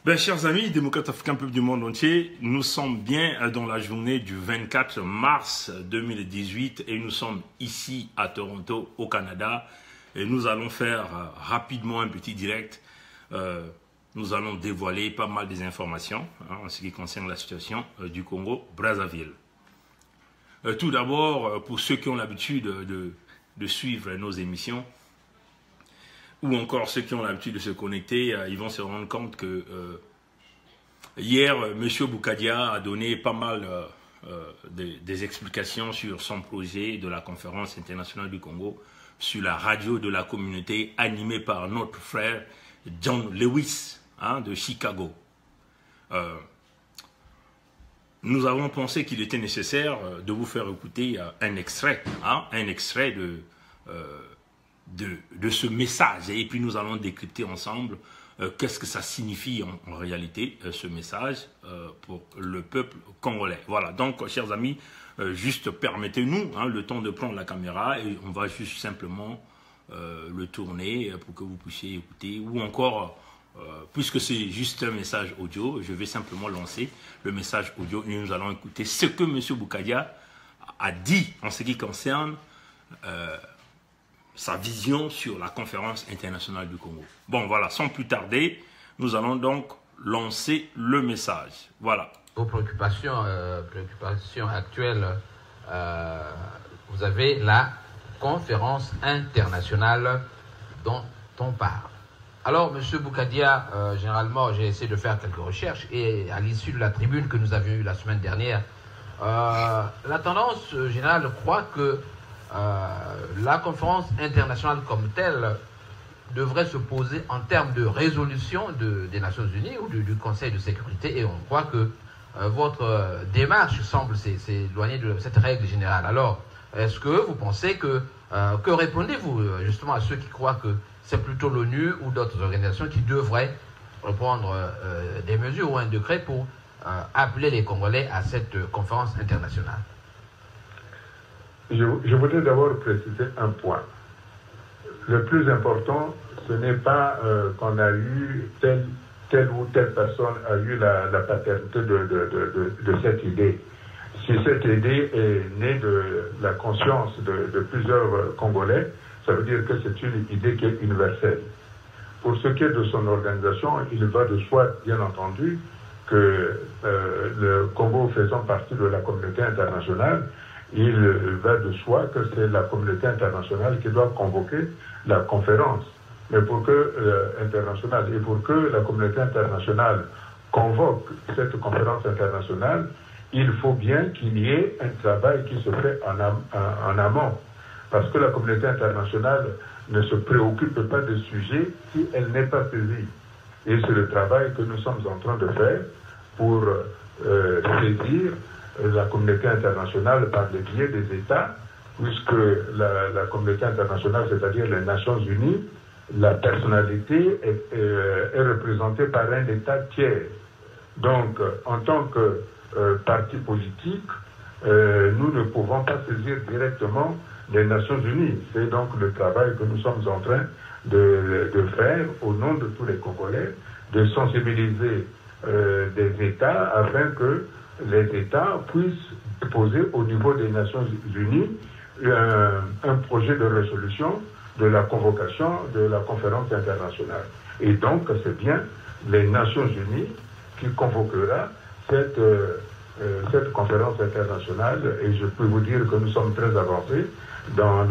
Ben, chers amis, démocrates africains, peuple du monde entier, nous sommes bien dans la journée du 24 mars 2018 et nous sommes ici à Toronto, au Canada. Et nous allons faire rapidement un petit direct. Nous allons dévoiler pas mal des informations en ce qui concerne la situation du Congo-Brazzaville. Tout d'abord, pour ceux qui ont l'habitude de suivre nos émissions, ou encore ceux qui ont l'habitude de se connecter, ils vont se rendre compte que hier, M. Boukadia a donné pas mal des explications sur son projet de la conférence internationale du Congo sur la radio de la communauté animée par notre frère John Lewis de Chicago. Nous avons pensé qu'il était nécessaire de vous faire écouter un extrait de ce message, et puis nous allons décrypter ensemble qu'est-ce que ça signifie en réalité ce message pour le peuple congolais. Voilà, donc chers amis, juste permettez-nous le temps de prendre la caméra et on va juste simplement le tourner pour que vous puissiez écouter, ou encore puisque c'est juste un message audio, je vais simplement lancer le message audio et nous allons écouter ce que M. Boukadia a dit en ce qui concerne sa vision sur la conférence internationale du Congo. Bon, voilà, sans plus tarder, nous allons donc lancer le message. Voilà. Vos préoccupations actuelles, vous avez la conférence internationale dont on parle. Alors, M. Boukadia, généralement, j'ai essayé de faire quelques recherches et à l'issue de la tribune que nous avions eue la semaine dernière, la tendance générale croit que la conférence internationale comme telle devrait se poser en termes de résolution des Nations Unies ou du Conseil de sécurité, et on croit que votre démarche semble s'éloigner de cette règle générale. Alors, est-ce que vous pensez que répondez-vous justement à ceux qui croient que c'est plutôt l'ONU ou d'autres organisations qui devraient reprendre des mesures ou un décret pour appeler les Congolais à cette conférence internationale? Je voudrais d'abord préciser un point. Le plus important, ce n'est pas qu'on a eu telle ou telle personne a eu la paternité de cette idée. Si cette idée est née de la conscience de plusieurs Congolais, ça veut dire que c'est une idée qui est universelle. Pour ce qui est de son organisation, il va de soi, bien entendu, que le Congo faisant partie de la communauté internationale, il va de soi que c'est la communauté internationale qui doit convoquer la conférence. Mais pour que la communauté internationale convoque cette conférence internationale, il faut bien qu'il y ait un travail qui se fait en amont. Parce que la communauté internationale ne se préoccupe pas de sujets si elle n'est pas saisie. Et c'est le travail que nous sommes en train de faire pour saisir la communauté internationale par le biais des États, puisque la communauté internationale, c'est-à-dire les Nations Unies, la personnalité est représentée par un État tiers. Donc, en tant que parti politique, nous ne pouvons pas saisir directement les Nations Unies. C'est donc le travail que nous sommes en train de faire au nom de tous les Congolais, de sensibiliser des États afin que les États puissent poser au niveau des Nations Unies un projet de résolution de la convocation de la conférence internationale. Et donc, c'est bien les Nations Unies qui convoquera cette conférence internationale, et je peux vous dire que nous sommes très avancés dans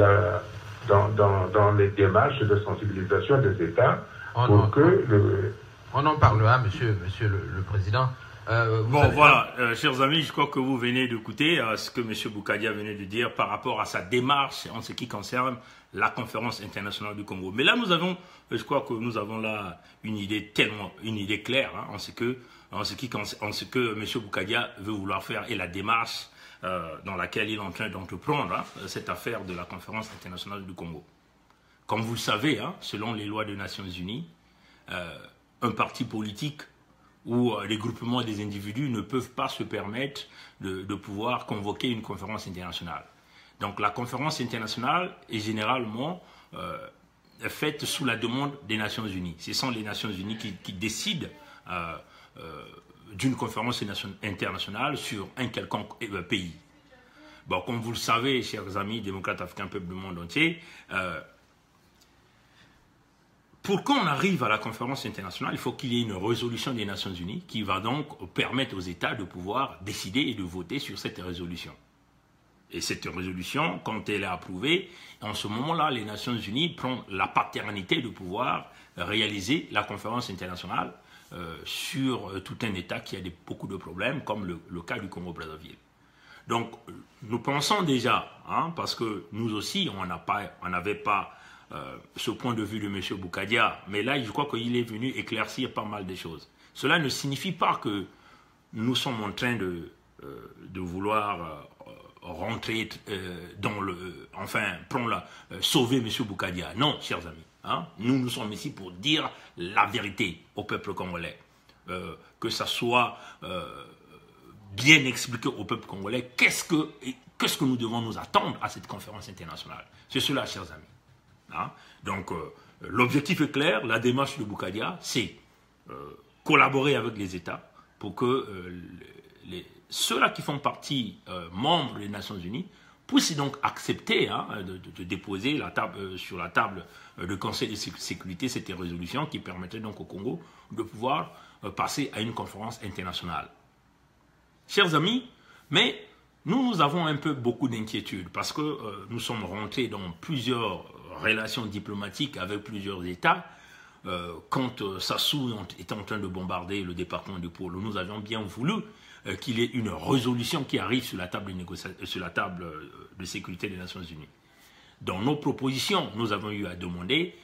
les démarches de sensibilisation des États pour que On en parlera, monsieur le Président. Voilà, chers amis, je crois que vous venez d'écouter ce que M. Boukadia venait de dire par rapport à sa démarche en ce qui concerne la conférence internationale du Congo. Mais là, je crois que nous avons là une idée claire en ce que M. Boukadia veut vouloir faire et la démarche dans laquelle il est en train d'entreprendre cette affaire de la conférence internationale du Congo. Comme vous le savez, selon les lois des Nations Unies, un parti politique où les groupements des individus ne peuvent pas se permettre de pouvoir convoquer une conférence internationale. Donc la conférence internationale est généralement faite sous la demande des Nations Unies. Ce sont les Nations Unies qui décident d'une conférence internationale sur un quelconque pays. Bon, comme vous le savez, chers amis démocrates africains, peuple du monde entier, pour qu'on arrive à la conférence internationale, il faut qu'il y ait une résolution des Nations Unies qui va donc permettre aux États de pouvoir décider et de voter sur cette résolution. Et cette résolution, quand elle est approuvée, en ce moment-là, les Nations Unies prennent la paternité de pouvoir réaliser la conférence internationale sur tout un État qui a beaucoup de problèmes, comme le cas du Congo-Brazzaville. Donc, nous pensons déjà, parce que nous aussi, on n'avait pas ce point de vue de M. Boukadia, mais là, je crois qu'il est venu éclaircir pas mal de choses. Cela ne signifie pas que nous sommes en train de vouloir rentrer dans le... Enfin, sauver M. Boukadia. Non, chers amis. Nous sommes ici pour dire la vérité au peuple congolais. Que ça soit bien expliqué au peuple congolais qu'est-ce que nous devons nous attendre à cette conférence internationale. C'est cela, chers amis. Donc, l'objectif est clair. La démarche de Boukadia, c'est collaborer avec les États pour que ceux-là qui font partie membres des Nations Unies puissent donc accepter de déposer sur la table du Conseil de sécurité cette résolution qui permettrait donc au Congo de pouvoir passer à une conférence internationale. Chers amis, mais nous avons beaucoup d'inquiétudes parce que nous sommes rentrés dans plusieurs relations diplomatiques avec plusieurs États. Quand Sassou était en train de bombarder le département du Pôle, nous avions bien voulu qu'il y ait une résolution qui arrive sur la table de négociation, sur la table de sécurité des Nations Unies. Dans nos propositions, nous avons eu à demander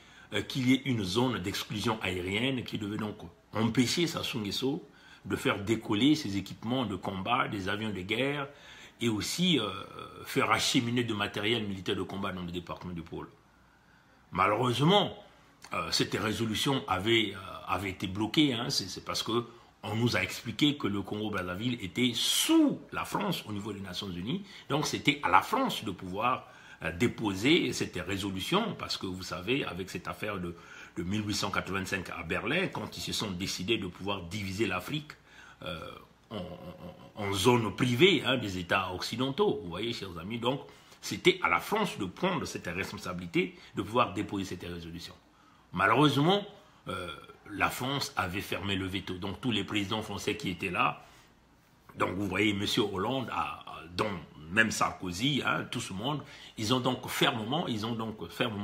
qu'il y ait une zone d'exclusion aérienne qui devait donc empêcher Sassou Nguesso de faire décoller ses équipements de combat, des avions de guerre, et aussi faire acheminer du matériel militaire de combat dans le département du Pôle. Malheureusement, cette résolution avait été bloquée, c'est parce qu'on nous a expliqué que le Congo-Brazzaville était sous la France au niveau des Nations Unies, donc c'était à la France de pouvoir déposer cette résolution, parce que vous savez, avec cette affaire de 1885 à Berlin, quand ils se sont décidés de pouvoir diviser l'Afrique en zones privées des États occidentaux, vous voyez, chers amis, donc c'était à la France de prendre cette responsabilité de pouvoir déposer cette résolution. Malheureusement, la France avait fermé le veto, donc tous les présidents français qui étaient là, donc vous voyez, M. Hollande, dont même Sarkozy, tout ce monde, ils ont donc fermement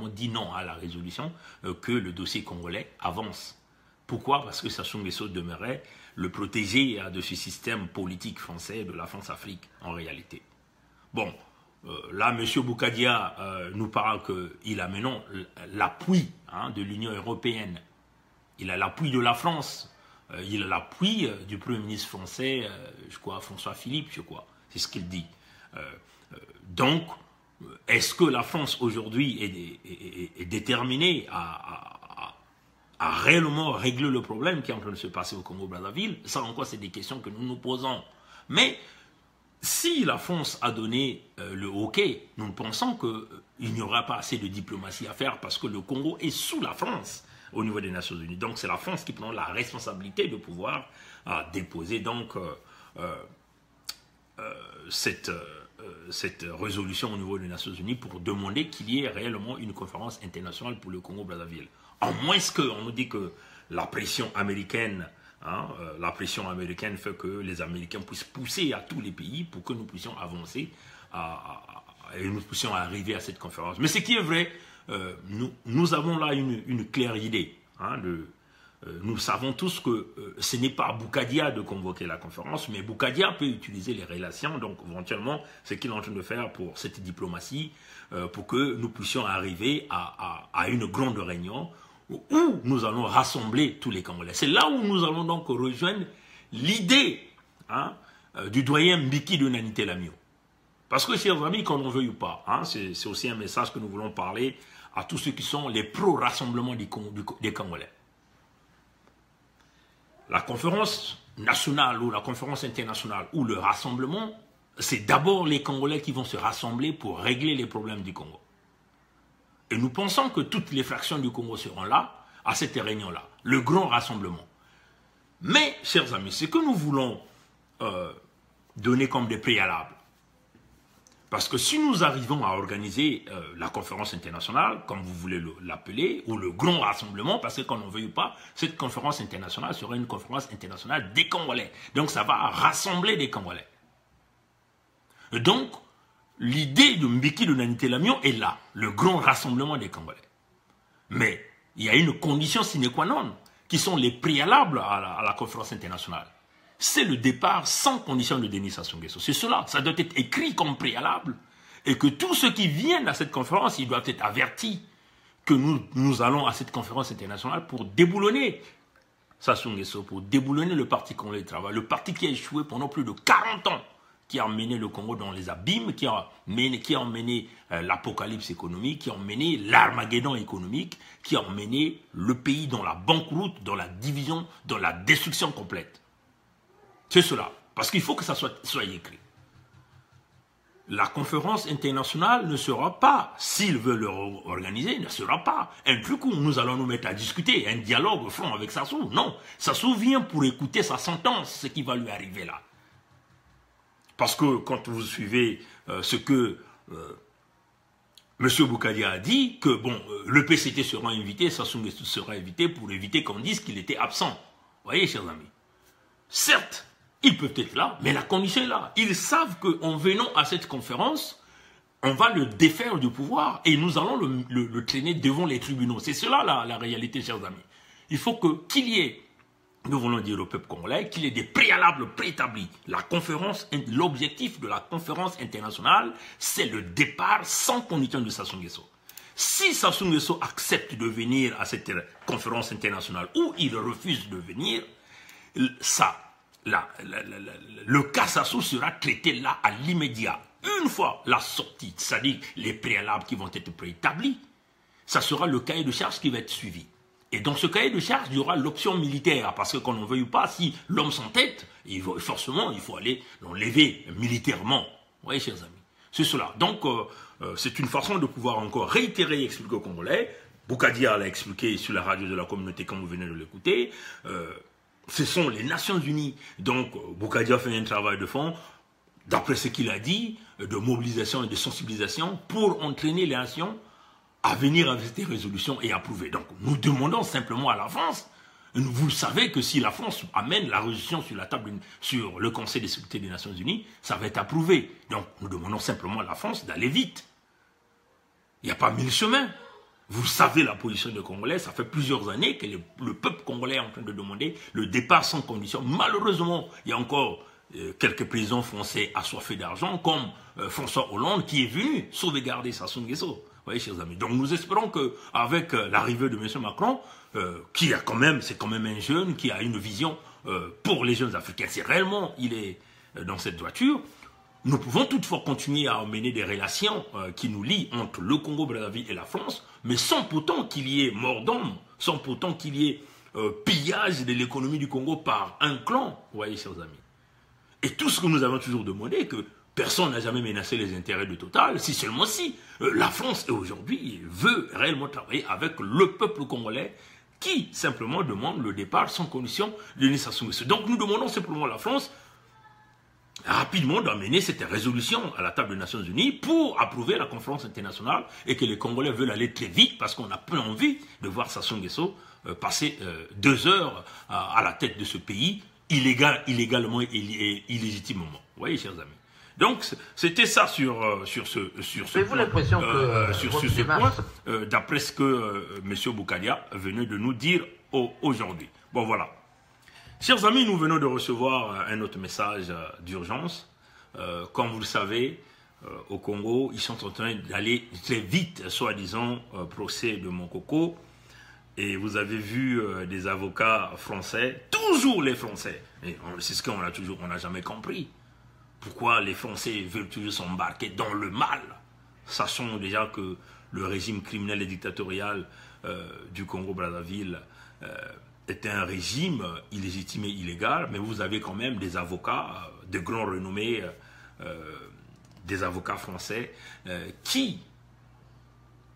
dit non à la résolution, que le dossier congolais avance. Pourquoi? Parce que Sassou Nguesso demeurait le protégé de ce système politique français de la France-Afrique, en réalité. Bon, là, M. Boukadia nous parle qu'il a maintenant l'appui de l'Union européenne. Il a l'appui de la France. Il a l'appui du Premier ministre français, je crois, François Philippe, je crois. C'est ce qu'il dit. Donc, est-ce que la France aujourd'hui est déterminée à réellement régler le problème qui est en train de se passer au Congo-Brazzaville? Ça encore, c'est des questions que nous nous posons. Mais si la France a donné le OK, nous pensons qu'il n'y aura pas assez de diplomatie à faire parce que le Congo est sous la France au niveau des Nations Unies. Donc c'est la France qui prend la responsabilité de pouvoir déposer donc cette résolution au niveau des Nations Unies pour demander qu'il y ait réellement une conférence internationale pour le Congo-Brazzaville. En moins qu'on nous dit que la pression américaine, fait que les Américains puissent pousser à tous les pays pour que nous puissions avancer et nous puissions arriver à cette conférence. Mais ce qui est vrai, nous avons là une claire idée. Nous savons tous que ce n'est pas à Boukadia de convoquer la conférence, mais Boukadia peut utiliser les relations, donc éventuellement, ce qu'il est en train de faire pour cette diplomatie, pour que nous puissions arriver à une grande réunion où nous allons rassembler tous les Congolais. C'est là où nous allons donc rejoindre l'idée du doyen Mbiki de Nanité Lamio. Parce que, chers amis, qu'on en veuille ou pas, c'est aussi un message que nous voulons parler à tous ceux qui sont les pro-rassemblement des Congolais. La conférence nationale ou la conférence internationale ou le rassemblement, c'est d'abord les Congolais qui vont se rassembler pour régler les problèmes du Congo. Et nous pensons que toutes les fractions du Congo seront là, à cette réunion-là, le grand rassemblement. Mais, chers amis, ce que nous voulons donner comme des préalables, parce que si nous arrivons à organiser la conférence internationale, comme vous voulez l'appeler, ou le grand rassemblement, parce que qu'on n'en veuille pas, cette conférence internationale sera une conférence internationale des Congolais. Donc ça va rassembler des Congolais. Et donc, l'idée de Mbeki de Nanité Lamion est là, le grand rassemblement des Congolais. Mais il y a une condition sine qua non, qui sont les préalables à la conférence internationale. C'est le départ sans condition de Denis Sassou Nguesso. C'est cela, ça doit être écrit comme préalable. Et que tous ceux qui viennent à cette conférence, ils doivent être avertis que nous allons à cette conférence internationale pour déboulonner Sassou Nguesso, pour déboulonner le parti Congolais du Travail, le parti qui a échoué pendant plus de 40 ans, qui a emmené le Congo dans les abîmes, qui a emmené l'apocalypse économique, qui a emmené l'Armageddon économique, qui a emmené le pays dans la banqueroute, dans la division, dans la destruction complète. C'est cela. Parce qu'il faut que ça soit écrit. La conférence internationale ne sera pas, s'ils veulent organiser, ne sera pas un truc où nous allons nous mettre à discuter, un dialogue au front avec Sassou. Non, Sassou vient pour écouter sa sentence, ce qui va lui arriver là. Parce que quand vous suivez ce que M. Boukadia a dit, que bon, le PCT sera invité, Sassou Nguesso sera invité pour éviter qu'on dise qu'il était absent. Vous voyez, chers amis. Certes, ils peuvent être là, mais la condition est là. Ils savent qu'en venant à cette conférence, on va le défaire du pouvoir et nous allons le traîner devant les tribunaux. C'est cela la réalité, chers amis. Il faut qu'il y ait, nous voulons dire au peuple congolais, qu'il y ait des préalables préétablis. L'objectif de la conférence internationale, c'est le départ sans condition de Sassou Nguesso. Si Sassou Nguesso accepte de venir à cette conférence internationale ou il refuse de venir, le cas Sassou sera traité là à l'immédiat. Une fois la sortie, c'est-à-dire les préalables qui vont être préétablis, ça sera le cahier de charge qui va être suivi. Et dans ce cahier de charge, il y aura l'option militaire, parce que qu'on n'en veuille pas, si l'homme s'entête, forcément, il faut aller l'enlever militairement. Vous voyez, chers amis, c'est cela. Donc, c'est une façon de pouvoir encore réitérer et expliquer aux Congolais. Boukadia l'a expliqué sur la radio de la communauté, comme vous venez de l'écouter. Ce sont les Nations Unies. Donc, Boukadia fait un travail de fond, d'après ce qu'il a dit, de mobilisation et de sensibilisation pour entraîner les nations à venir avec des résolutions et approuver. Donc, nous demandons simplement à la France, vous savez que si la France amène la résolution sur la table, sur le Conseil de sécurité des Nations Unies, ça va être approuvé. Donc, nous demandons simplement à la France d'aller vite. Il n'y a pas mille chemins. Vous savez la position des Congolais, ça fait plusieurs années que le peuple congolais est en train de demander le départ sans condition. Malheureusement, il y a encore quelques présidents français assoiffés d'argent, comme François Hollande, qui est venu sauvegarder Sassou Nguesso. Vous voyez, chers amis. Donc nous espérons qu'avec l'arrivée de M. Macron, qui a c'est quand même un jeune, qui a une vision pour les jeunes Africains, si réellement il est dans cette voiture, nous pouvons toutefois continuer à emmener des relations qui nous lient entre le Congo-Brazzaville et la France, mais sans pourtant qu'il y ait mort d'homme, sans pourtant qu'il y ait pillage de l'économie du Congo par un clan, vous voyez, chers amis. Et tout ce que nous avons toujours demandé, que personne n'a jamais menacé les intérêts de Total, si seulement si la France aujourd'hui veut réellement travailler avec le peuple congolais qui simplement demande le départ sans condition de Denis Sassou Nguesso. Donc nous demandons simplement à la France rapidement d'amener cette résolution à la table des Nations Unies pour approuver la conférence internationale et que les Congolais veulent aller très vite parce qu'on n'a plus envie de voir Sassou Nguesso passer 2 heures à la tête de ce pays illégalement et illégitimement. Vous voyez, chers amis. Donc, c'était ça sur ce Avez-vous l'impression que point, d'après ce que M. Boukadia venait de nous dire aujourd'hui. Bon, voilà. Chers amis, nous venons de recevoir un autre message d'urgence. Comme vous le savez, au Congo, ils sont en train d'aller très vite, soi-disant, procès de Monkoko. Et vous avez vu des avocats français, toujours les Français. C'est ce qu'on n'a jamais compris. Pourquoi les Français veulent toujours s'embarquer dans le mal, sachant déjà que le régime criminel et dictatorial du Congo-Brazzaville est un régime illégitime et illégal, mais vous avez quand même des avocats de grande renommée, des avocats français qui,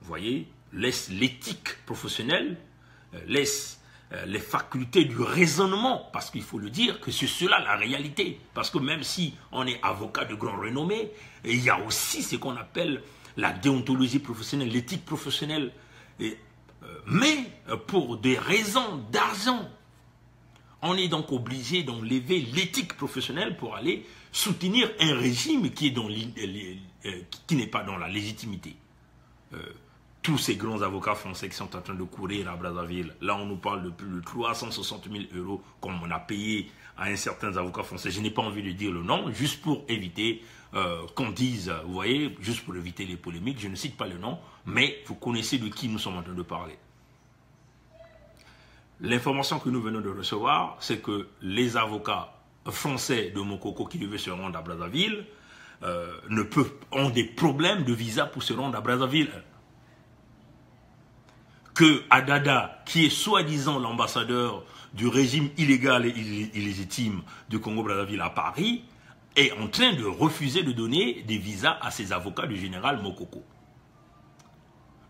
vous voyez, laissent l'éthique professionnelle, laissent les facultés du raisonnement, parce qu'il faut le dire que c'est cela la réalité. Parce que même si on est avocat de grande renommée, il y a aussi ce qu'on appelle la déontologie professionnelle, l'éthique professionnelle. Mais pour des raisons d'argent, on est donc obligé d'enlever l'éthique professionnelle pour aller soutenir un régime qui n'est pas dans la légitimité. Tous ces grands avocats français qui sont en train de courir à Brazzaville, là on nous parle de plus de 360 000 € comme on a payé à un certain avocat français. Je n'ai pas envie de dire le nom, juste pour éviter qu'on dise, vous voyez, juste pour éviter les polémiques, je ne cite pas le nom, mais vous connaissez de qui nous sommes en train de parler. L'information que nous venons de recevoir, c'est que les avocats français de Mokoko qui devaient se rendre à Brazzaville ont des problèmes de visa pour se rendre à Brazzaville. Que Adada, qui est soi-disant l'ambassadeur du régime illégal et illégitime du Congo-Brazzaville à Paris, est en train de refuser de donner des visas à ses avocats du général Mokoko.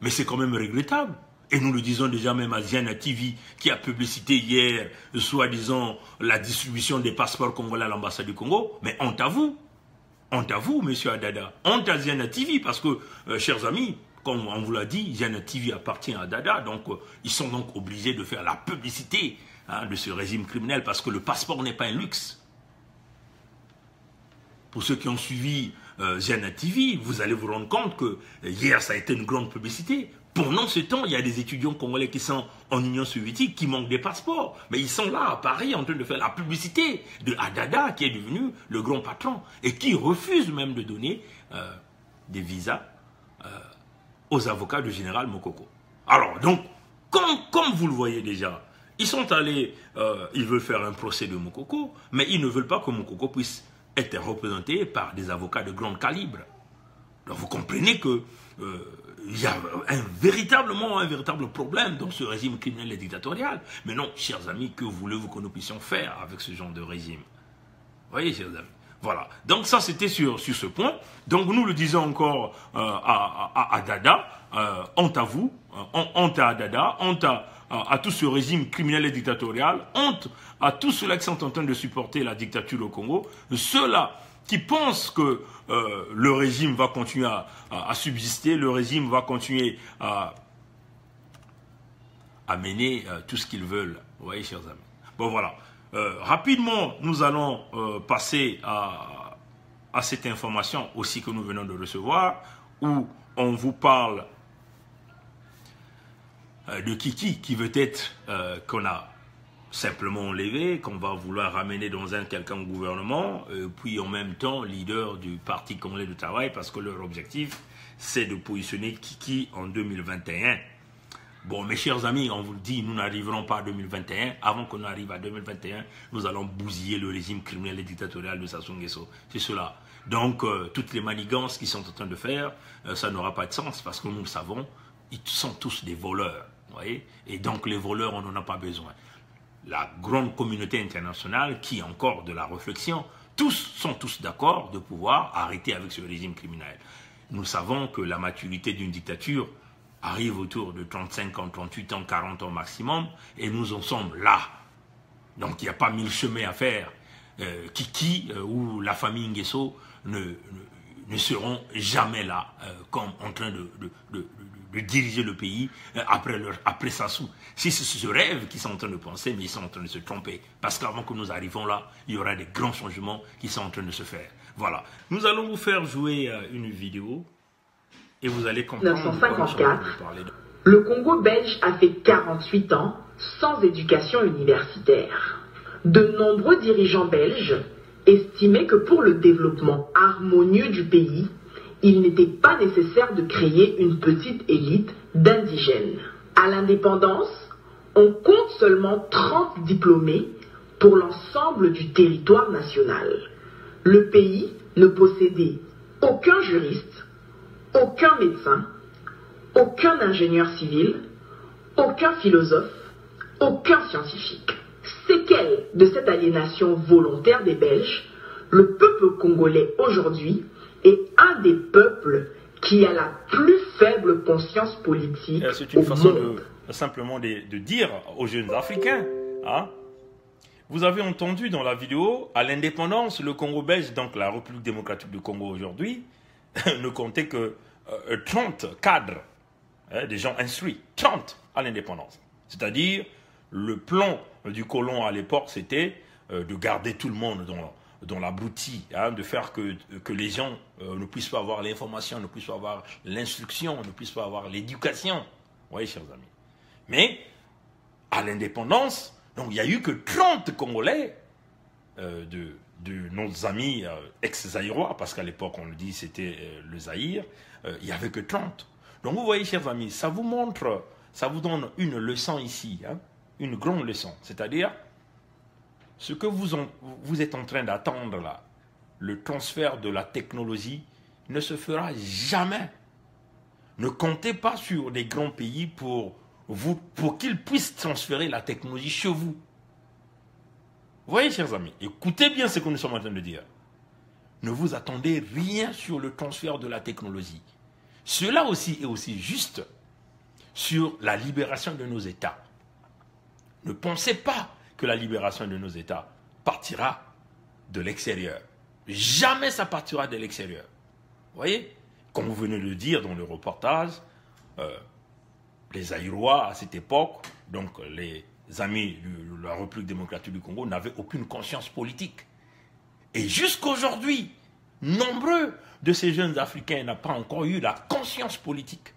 Mais c'est quand même regrettable. Et nous le disons déjà même à Ziana TV, qui a publicité hier, soi-disant, la distribution des passeports congolais à l'ambassade du Congo. Mais honte à vous, monsieur Adada. Honte à Ziana TV, parce que, chers amis, comme on vous l'a dit, Ziana TV appartient à Dada, donc ils sont donc obligés de faire la publicité de ce régime criminel, parce que le passeport n'est pas un luxe. Pour ceux qui ont suivi Ziana TV, vous allez vous rendre compte que hier, ça a été une grande publicité. Pendant ce temps, il y a des étudiants congolais qui sont en Union soviétique, qui manquent des passeports. Mais ils sont là, à Paris, en train de faire la publicité de Adada, qui est devenu le grand patron, et qui refuse même de donner des visas aux avocats du général Mokoko. Alors, donc, comme vous le voyez déjà, ils sont allés, ils veulent faire un procès de Mokoko, mais ils ne veulent pas que Mokoko puisse être représenté par des avocats de grand calibre. Donc, vous comprenez que il y a véritablement un véritable problème dans ce régime criminel et dictatorial. Mais non, chers amis, que voulez-vous que nous puissions faire avec ce genre de régime? Vous voyez, chers amis. Voilà. Donc ça, c'était sur ce point. Donc nous le disons encore à Dada, honte à vous, honte à Dada, honte à tout ce régime criminel et dictatorial, honte à tous ceux-là qui sont en train de supporter la dictature au Congo, ceux-là qui pensent que le régime va continuer à subsister, le régime va continuer à mener tout ce qu'ils veulent. Vous voyez, chers amis. Bon, voilà. Rapidement, nous allons passer à cette information aussi que nous venons de recevoir, où on vous parle de Kiki, qui veut être qu'on a simplement enlevé, qu'on va vouloir ramener dans un quelconque gouvernement, puis en même temps leader du Parti congolais du travail, parce que leur objectif, c'est de positionner Kiki en 2021. Bon, mes chers amis, on vous le dit, nous n'arriverons pas à 2021. Avant qu'on arrive à 2021, nous allons bousiller le régime criminel et dictatorial de Sassou Nguesso. C'est cela. Donc, toutes les manigances qu'ils sont en train de faire, ça n'aura pas de sens, parce que nous le savons, ils sont tous des voleurs. Vous voyez? Et donc, les voleurs, on n'en a pas besoin. La grande communauté internationale qui a encore de la réflexion, sont tous d'accord de pouvoir arrêter avec ce régime criminel. Nous savons que la maturité d'une dictature arrive autour de 35 ans, 38 ans, 40 ans maximum, et nous en sommes là. Donc il n'y a pas 1000 chemins à faire. Kiki ou la famille Nguesso ne seront jamais là, comme en train de diriger le pays après Sassou. Si c'est ce rêve qu'ils sont en train de penser, mais ils sont en train de se tromper. Parce qu'avant que nous arrivions là, il y aura des grands changements qui sont en train de se faire. Voilà. Nous allons vous faire jouer une vidéo et vous allez comprendre. 1954, le Congo belge a fait 48 ans sans éducation universitaire. De nombreux dirigeants belges estimaient que pour le développement harmonieux du pays, il n'était pas nécessaire de créer une petite élite d'indigènes. À l'indépendance, on compte seulement 30 diplômés pour l'ensemble du territoire national. Le pays ne possédait aucun juriste, aucun médecin, aucun ingénieur civil, aucun philosophe, aucun scientifique. Séquelle de cette aliénation volontaire des Belges, le peuple congolais aujourd'hui est un des peuples qui a la plus faible conscience politique C'est une façon simplement de dire aux jeunes Africains, hein, vous avez entendu dans la vidéo, à l'indépendance, le Congo belge, donc la République démocratique du Congo aujourd'hui, ne comptait que 30 cadres, hein, des gens instruits, 30 à l'indépendance. C'est-à-dire, le plan du colon à l'époque, c'était de garder tout le monde dans l'abruti, hein, de faire que les gens ne puissent pas avoir l'information, ne puissent pas avoir l'instruction, ne puissent pas avoir l'éducation. Vous voyez, chers amis. Mais, à l'indépendance, donc il n'y a eu que 30 Congolais de nos amis ex-zaïrois, parce qu'à l'époque, on le dit, c'était le Zaïre, il n'y avait que 30. Donc vous voyez, chers amis, ça vous montre, ça vous donne une leçon ici, hein, une grande leçon. C'est-à-dire, ce que vous êtes en train d'attendre là, le transfert de la technologie, ne se fera jamais. Ne comptez pas sur des grands pays pour qu'ils puissent transférer la technologie chez vous. Vous voyez, chers amis, écoutez bien ce que nous sommes en train de dire. Ne vous attendez rien sur le transfert de la technologie. Cela aussi est aussi juste sur la libération de nos États. Ne pensez pas que la libération de nos États partira de l'extérieur. Jamais ça partira de l'extérieur. Vous voyez, comme vous venez de le dire dans le reportage, les Aïrois à cette époque, donc les amis de la République démocratique du Congo, n'avaient aucune conscience politique. Et jusqu'aujourd'hui, nombreux de ces jeunes Africains n'ont pas encore eu la conscience politique.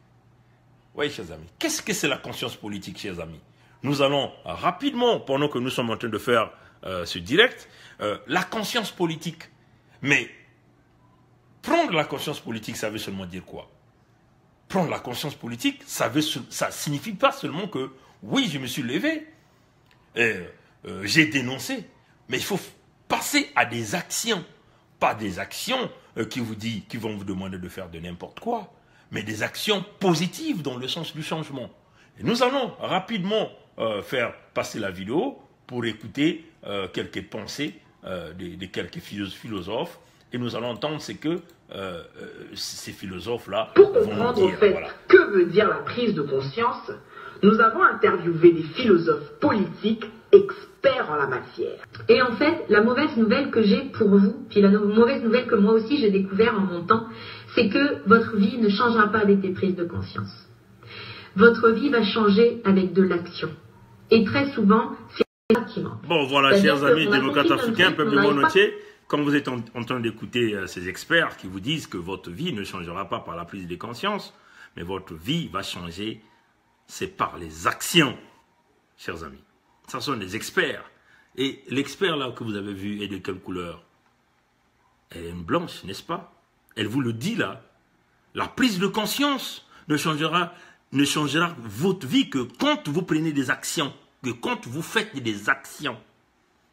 Vous voyez, chers amis, qu'est-ce que c'est la conscience politique, chers amis? Nous allons rapidement, pendant que nous sommes en train de faire ce direct, la conscience politique. Mais prendre la conscience politique, ça veut seulement dire quoi? Prendre la conscience politique, ça signifie pas seulement que, oui, je me suis levé, j'ai dénoncé, mais il faut passer à des actions. Pas des actions qui vont vous demander de faire de n'importe quoi, mais des actions positives dans le sens du changement. Et nous allons rapidement faire passer la vidéo pour écouter quelques pensées de quelques philosophes, et nous allons entendre ce que ces philosophes-là vont nous dire. Pour comprendre en fait voilà. Que veut dire la prise de conscience, nous avons interviewé des philosophes politiques experts en la matière. Et en fait, la mauvaise nouvelle que j'ai pour vous, puis la mauvaise nouvelle que moi aussi j'ai découvert en montant, c'est que votre vie ne changera pas avec des prises de conscience. Votre vie va changer avec de l'action. Et très souvent, c'est ça qui manque. Bon, voilà, chers amis démocrates africains, peuple du monde entier, comme vous êtes en train d'écouter ces experts qui vous disent que votre vie ne changera pas par la prise de conscience, mais votre vie va changer, c'est par les actions, chers amis. Ce sont des experts. Et l'expert là que vous avez vu est de quelle couleur? Elle est une blanche, n'est-ce pas? Elle vous le dit là. La prise de conscience ne changera votre vie que quand vous prenez des actions, que quand vous faites des actions.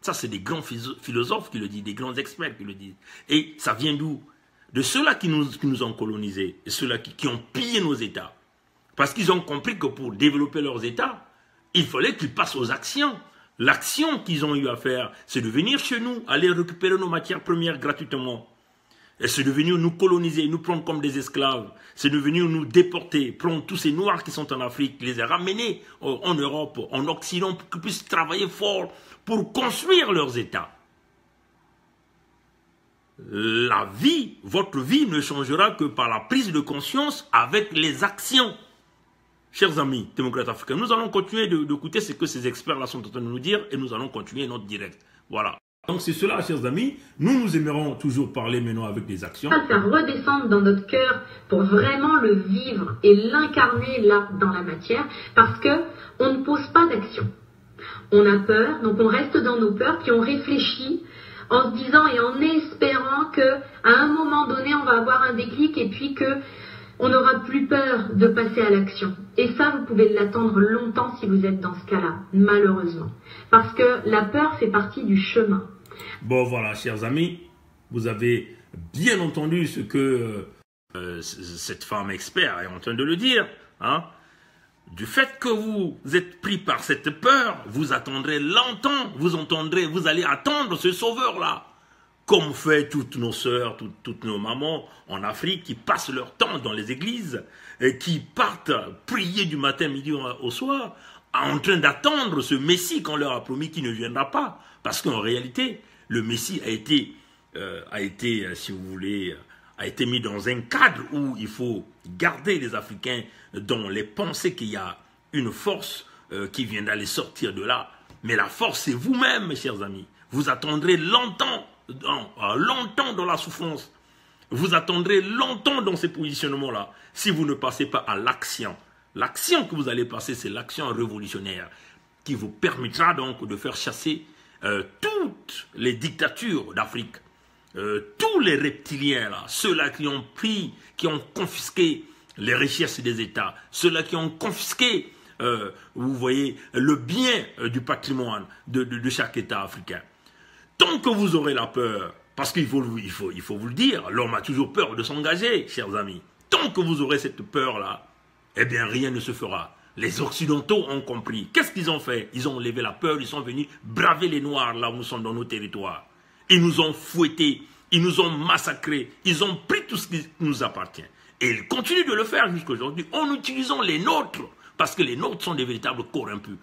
Ça, c'est des grands philosophes qui le disent, des grands experts qui le disent. Et ça vient d'où? De ceux-là qui nous ont colonisés, et ceux-là qui ont pillé nos États. Parce qu'ils ont compris que pour développer leurs États, il fallait qu'ils passent aux actions. L'action qu'ils ont eu à faire, c'est de venir chez nous, aller récupérer nos matières premières gratuitement. Et c'est de venir nous coloniser, nous prendre comme des esclaves. C'est de venir nous déporter, prendre tous ces Noirs qui sont en Afrique, les ramener en Europe, en Occident, pour qu'ils puissent travailler fort pour construire leurs États. La vie, votre vie ne changera que par la prise de conscience avec les actions. Chers amis démocrates africains, nous allons continuer d'écouter ce que ces experts-là sont en train de nous dire et nous allons continuer notre direct. Voilà. Donc c'est cela, chers amis, nous aimerons toujours parler maintenant avec des actions. À faire redescendre dans notre cœur pour vraiment le vivre et l'incarner là dans la matière, parce que on ne pose pas d'action. On a peur, donc on reste dans nos peurs, puis on réfléchit en se disant et en espérant que à un moment donné on va avoir un déclic et puis que on n'aura plus peur de passer à l'action. Et ça, vous pouvez l'attendre longtemps si vous êtes dans ce cas-là, malheureusement. Parce que la peur fait partie du chemin. Bon, voilà, chers amis, vous avez bien entendu ce que cette femme expert est en train de le dire. Hein? Du fait que vous êtes pris par cette peur, vous attendrez longtemps, vous allez attendre ce sauveur-là. comme fait toutes nos sœurs, toutes nos mamans en Afrique, qui passent leur temps dans les églises, et qui partent prier du matin, midi au soir, en train d'attendre ce Messie qu'on leur a promis qui ne viendra pas. Parce qu'en réalité, le Messie a été, si vous voulez, a été mis dans un cadre où il faut garder les Africains dans les pensées qu'il y a une force qui viendra les sortir de là. Mais la force, c'est vous-même, mes chers amis. Vous attendrez longtemps dans la souffrance. Vous attendrez longtemps dans ces positionnements-là si vous ne passez pas à l'action. L'action que vous allez passer, c'est l'action révolutionnaire qui vous permettra donc de faire chasser toutes les dictatures d'Afrique. Tous les reptiliens, là, ceux-là qui ont pris, qui ont confisqué les richesses des États, ceux-là qui ont confisqué, vous voyez, le bien du patrimoine de chaque État africain. Tant que vous aurez la peur, parce qu'il faut vous le dire, l'homme a toujours peur de s'engager, chers amis. Tant que vous aurez cette peur-là, eh bien rien ne se fera. Les Occidentaux ont compris. Qu'est-ce qu'ils ont fait? Ils ont levé la peur, ils sont venus braver les Noirs là où nous sommes dans nos territoires. Ils nous ont fouettés, ils nous ont massacrés, ils ont pris tout ce qui nous appartient. Et ils continuent de le faire jusqu'à aujourd'hui en utilisant les nôtres, parce que les nôtres sont des véritables corrompus.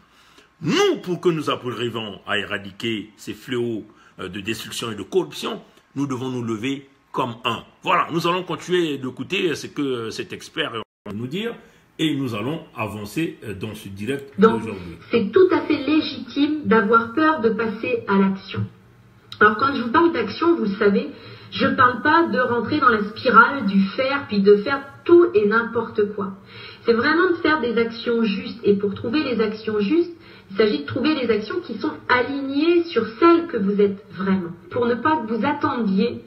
Nous, pour que nous arrivions à éradiquer ces fléaux de destruction et de corruption, nous devons nous lever comme un. Voilà, nous allons continuer d'écouter ce que cet expert va nous dire et nous allons avancer dans ce direct d'aujourd'hui. C'est tout à fait légitime d'avoir peur de passer à l'action. Alors quand je vous parle d'action, vous le savez, je ne parle pas de rentrer dans la spirale du faire, puis de faire tout et n'importe quoi. C'est vraiment de faire des actions justes. Et pour trouver les actions justes, il s'agit de trouver les actions qui sont alignées sur celles que vous êtes vraiment. Pour ne pas que vous attendiez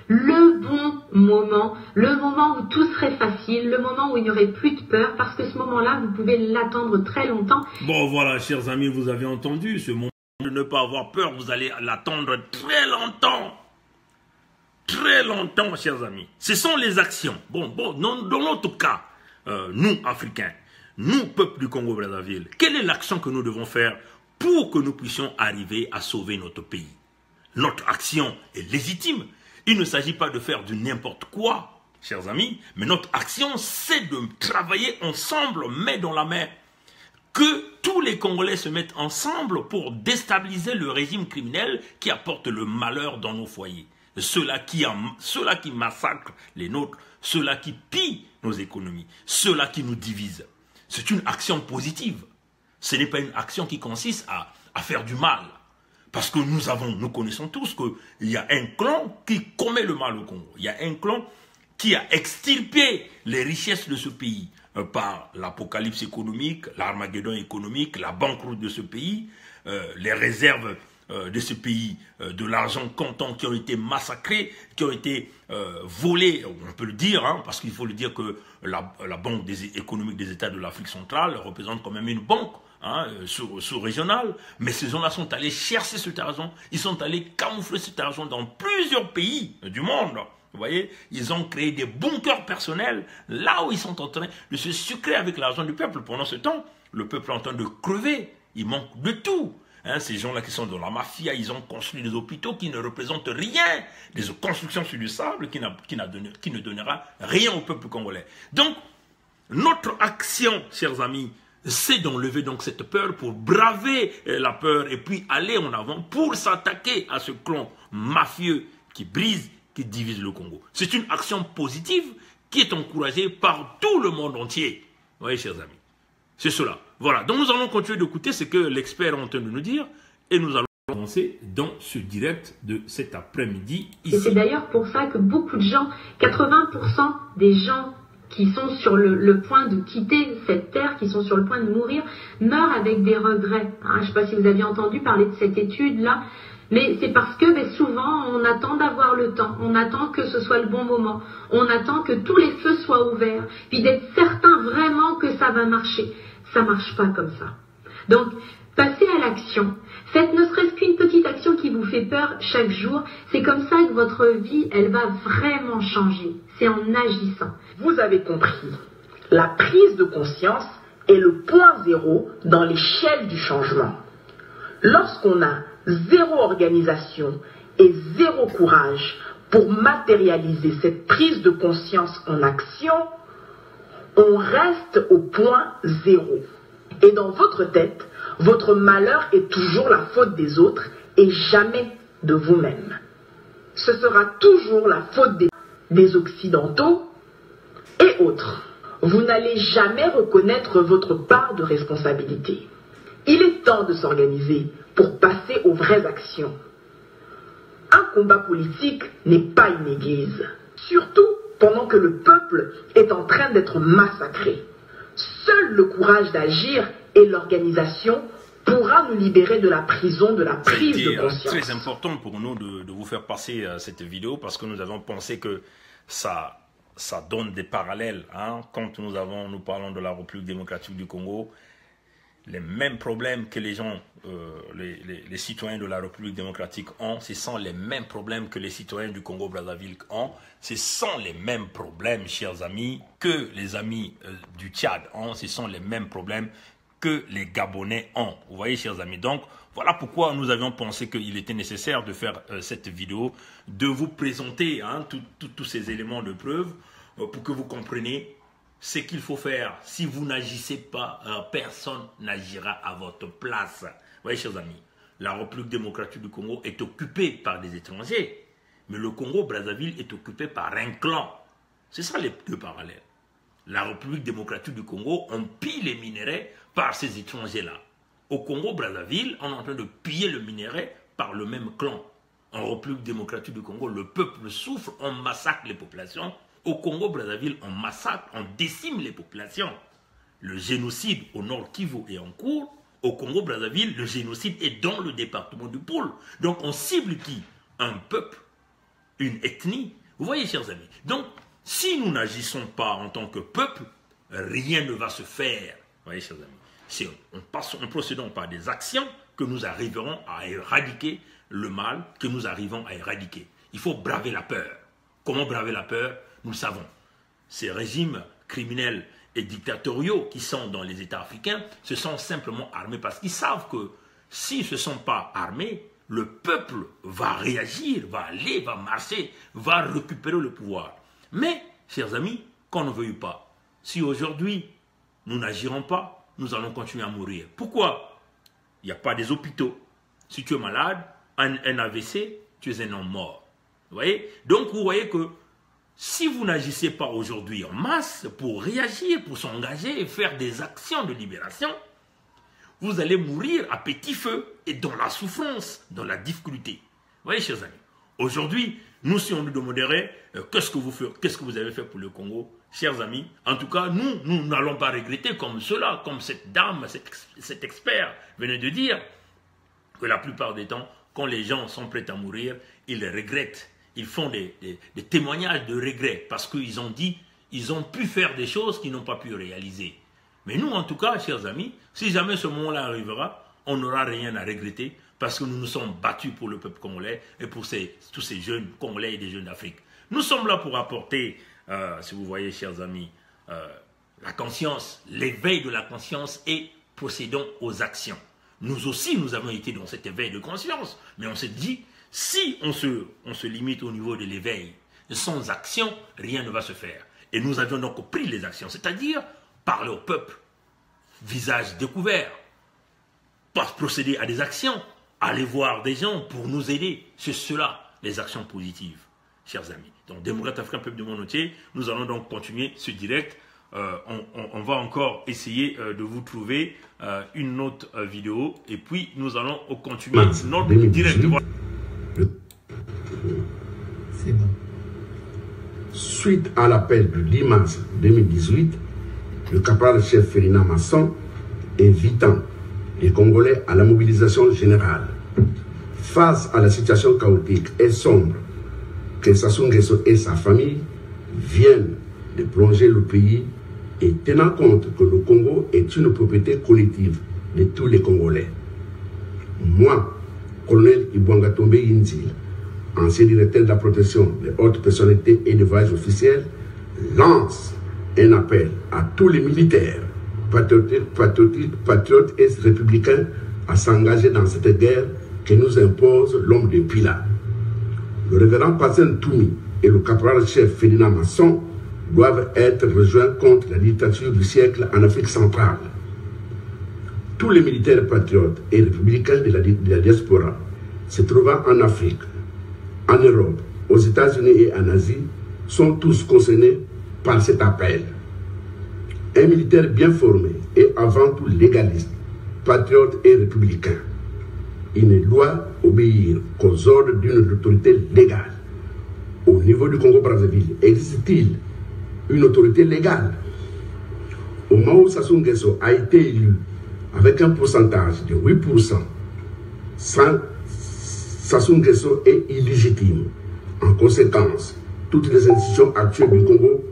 le bon moment, le moment où tout serait facile, le moment où il n'y aurait plus de peur, parce que ce moment-là, vous pouvez l'attendre très longtemps. Bon, voilà, chers amis, vous avez entendu ce moment de ne pas avoir peur, vous allez l'attendre très longtemps. Très longtemps, chers amis. Ce sont les actions. Bon, dans notre cas, nous, Africains, nous, peuple du Congo-Brazzaville, quelle est l'action que nous devons faire pour que nous puissions arriver à sauver notre pays? Notre action est légitime. Il ne s'agit pas de faire du n'importe quoi, chers amis, mais notre action, c'est de travailler ensemble, main dans la main. Que tous les Congolais se mettent ensemble pour déstabiliser le régime criminel qui apporte le malheur dans nos foyers. Ceux-là qui massacrent les nôtres, ceux-là qui pillent nos économies, ceux-là qui nous divisent. C'est une action positive. Ce n'est pas une action qui consiste à faire du mal. Parce que nous connaissons tous qu'il y a un clan qui commet le mal au Congo. Il y a un clan qui a extirpé les richesses de ce pays par l'apocalypse économique, l'armageddon économique, la banqueroute de ce pays, les réserves de ce pays, de l'argent comptant qui ont été massacrés, qui ont été volés, on peut le dire, hein, parce qu'il faut le dire que la banque économique des États de l'Afrique centrale représente quand même une banque sous-régionale, mais ces gens-là sont allés chercher cet argent, ils sont allés camoufler cet argent dans plusieurs pays du monde. Vous voyez, ils ont créé des bunkers personnels là où ils sont en train de se sucrer avec l'argent du peuple. Pendant ce temps, le peuple est en train de crever, il manque de tout. Hein, ces gens-là qui sont dans la mafia, ils ont construit des hôpitaux qui ne représentent rien, des constructions sur du sable qui ne donnera rien au peuple congolais. Donc, notre action, chers amis, c'est d'enlever donc cette peur pour braver la peur et puis aller en avant pour s'attaquer à ce clan mafieux qui brise, qui divise le Congo. C'est une action positive qui est encouragée par tout le monde entier. Vous voyez, chers amis, c'est cela. Voilà, donc nous allons continuer d'écouter ce que l'expert est en train de nous dire et nous allons avancer dans ce direct de cet après-midi ici. Et c'est d'ailleurs pour ça que beaucoup de gens, 80% des gens qui sont sur le point de quitter cette terre, qui sont sur le point de mourir, meurent avec des regrets. Hein, je ne sais pas si vous aviez entendu parler de cette étude-là, mais c'est parce que souvent on attend d'avoir le temps, on attend que ce soit le bon moment, on attend que tous les feux soient ouverts, puis d'être certain vraiment que ça va marcher. Ça ne marche pas comme ça. Donc, passez à l'action. Faites ne serait-ce qu'une petite action qui vous fait peur chaque jour. C'est comme ça que votre vie, elle va vraiment changer. C'est en agissant. Vous avez compris. La prise de conscience est le point zéro dans l'échelle du changement. Lorsqu'on a zéro organisation et zéro courage pour matérialiser cette prise de conscience en action, on reste au point zéro. Et dans votre tête, votre malheur est toujours la faute des autres et jamais de vous-même. Ce sera toujours la faute des Occidentaux et autres. Vous n'allez jamais reconnaître votre part de responsabilité. Il est temps de s'organiser pour passer aux vraies actions. Un combat politique n'est pas une église, surtout pendant que le peuple est en train d'être massacré. Seul le courage d'agir et l'organisation pourra nous libérer de la prison, de la prise de conscience. C'est très important pour nous de vous faire passer cette vidéo parce que nous avons pensé que ça donne des parallèles. Hein, quand nous parlons de la République démocratique du Congo, les mêmes problèmes que les gens, les citoyens de la République démocratique ont, ce sont les mêmes problèmes que les citoyens du Congo-Brazzaville ont. Ce sont les mêmes problèmes, chers amis, que les amis du Tchad ont. Ce sont les mêmes problèmes que les Gabonais ont. Vous voyez, chers amis. Donc, voilà pourquoi nous avions pensé qu'il était nécessaire de faire cette vidéo, de vous présenter hein, tous ces éléments de preuve pour que vous compreniez ce qu'il faut faire. Si vous n'agissez pas, personne n'agira à votre place. Vous voyez, chers amis, la République démocratique du Congo est occupée par des étrangers, mais le Congo-Brazzaville est occupé par un clan. C'est ça les deux parallèles. La République démocratique du Congo, on pille les minerais par ces étrangers-là. Au Congo-Brazzaville, on est en train de piller le minerai par le même clan. En République démocratique du Congo, le peuple souffre, on massacre les populations. Au Congo-Brazzaville, on massacre, on décime les populations. Le génocide au Nord Kivu est en cours. Au Congo-Brazzaville, le génocide est dans le département du Pôle. Donc, on cible qui? Un peuple, une ethnie. Vous voyez, chers amis. Donc, si nous n'agissons pas en tant que peuple, rien ne va se faire. Vous voyez, chers amis. C'est en procédant par des actions que nous arriverons à éradiquer le mal, que nous arrivons à éradiquer. Il faut braver la peur. Comment braver la peur? Nous le savons. Ces régimes criminels et dictatoriaux qui sont dans les États africains se sont simplement armés parce qu'ils savent que s'ils ne se sont pas armés, le peuple va réagir, va aller, va marcher, va récupérer le pouvoir. Mais, chers amis, qu'on ne veuille pas, si aujourd'hui nous n'agirons pas, nous allons continuer à mourir. Pourquoi? Il n'y a pas des hôpitaux. Si tu es malade, un AVC, tu es un homme mort. Vous voyez? Donc, vous voyez que si vous n'agissez pas aujourd'hui en masse pour réagir, pour s'engager et faire des actions de libération, vous allez mourir à petit feu et dans la souffrance, dans la difficulté. Vous voyez, chers amis, aujourd'hui, nous, si on nous demanderait qu'est-ce que vous avez fait pour le Congo, chers amis, en tout cas, nous n'allons pas regretter comme cela, comme cette dame, cet expert venait de dire, que la plupart des temps, quand les gens sont prêts à mourir, ils regrettent. Ils font des témoignages de regret parce qu'ils ont dit, ils ont pu faire des choses qu'ils n'ont pas pu réaliser. Mais nous, en tout cas, chers amis, si jamais ce moment-là arrivera, on n'aura rien à regretter parce que nous nous sommes battus pour le peuple congolais et pour tous ces jeunes congolais et des jeunes d'Afrique. Nous sommes là pour apporter, si vous voyez, chers amis, la conscience, l'éveil de la conscience et procédons aux actions. Nous aussi, nous avons été dans cet éveil de conscience, mais on s'est dit, si on se limite au niveau de l'éveil, sans action, rien ne va se faire. Et nous avions donc pris les actions, c'est-à-dire parler au peuple, visage découvert, procéder à des actions, aller voir des gens pour nous aider. C'est cela, les actions positives, chers amis. Donc, Démocrate Africain, peuple du monde entier, nous allons donc continuer ce direct. On va encore essayer de vous trouver une autre vidéo et puis nous allons continuer notre direct. C'est bon. Suite à l'appel du 10 mars 2018, le caporal-chef Ferdinand Masson invitant les Congolais à la mobilisation générale. Face à la situation chaotique et sombre que Sassou Nguesso et sa famille viennent de plonger le pays et tenant compte que le Congo est une propriété collective de tous les Congolais. Moi, colonel Ibwanga Tombe Yinzil, ancien directeur de la protection des hautes personnalités et des voyages officiels, lance un appel à tous les militaires, patriotes et républicains à s'engager dans cette guerre que nous impose l'homme de Pilat. Le révérend Pazen Toumi et le caporal-chef Ferdinand Masson doivent être rejoints contre la dictature du siècle en Afrique centrale. Tous les militaires patriotes et républicains de la diaspora se trouvant en Afrique, en Europe, aux États-Unis et en Asie sont tous concernés par cet appel. Un militaire bien formé et avant tout légaliste, patriote et républicain. Il ne doit obéir qu'aux ordres d'une autorité légale. Au niveau du Congo-Brazzaville, existe-t-il une autorité légale? Au moment où Sassou Nguesso a été élu avec un pourcentage de 8%, Sassou Nguesso est illégitime. En conséquence, toutes les institutions actuelles du Congo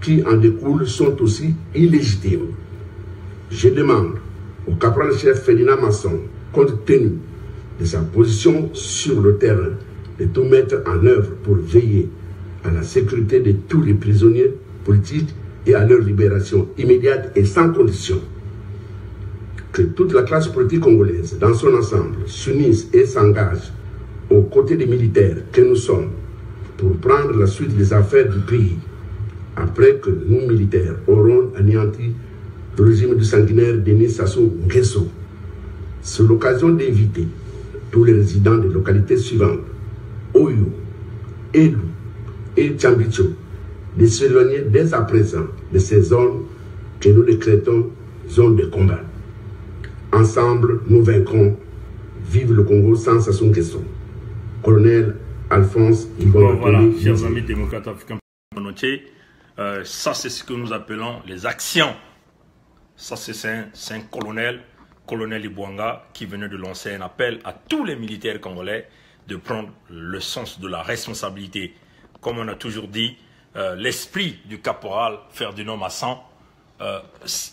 qui en découlent sont aussi illégitimes. Je demande au caporal-chef Ferdinand Masson, compte tenu de sa position sur le terrain, de tout mettre en œuvre pour veiller à la sécurité de tous les prisonniers politiques et à leur libération immédiate et sans condition. Que toute la classe politique congolaise, dans son ensemble, s'unisse et s'engage aux côtés des militaires que nous sommes pour prendre la suite des affaires du pays, après que nous, militaires, aurons anéanti le régime du sanguinaire Denis Sassou Nguesso. C'est l'occasion d'inviter tous les résidents des localités suivantes, Oyo, Elou et Tchambicho, de s'éloigner dès à présent de ces zones que nous décrétons zones de combat. Ensemble, nous vaincrons. Vive le Congo sans Sassou Nguesso. Colonel Alphonse Yvon. Voilà, chers amis démocrates africains entiers, ça c'est ce que nous appelons les actions. Ça c'est un colonel Ibwanga, qui venait de lancer un appel à tous les militaires congolais de prendre le sens de la responsabilité. Comme on a toujours dit, l'esprit du caporal Ferdinand Masson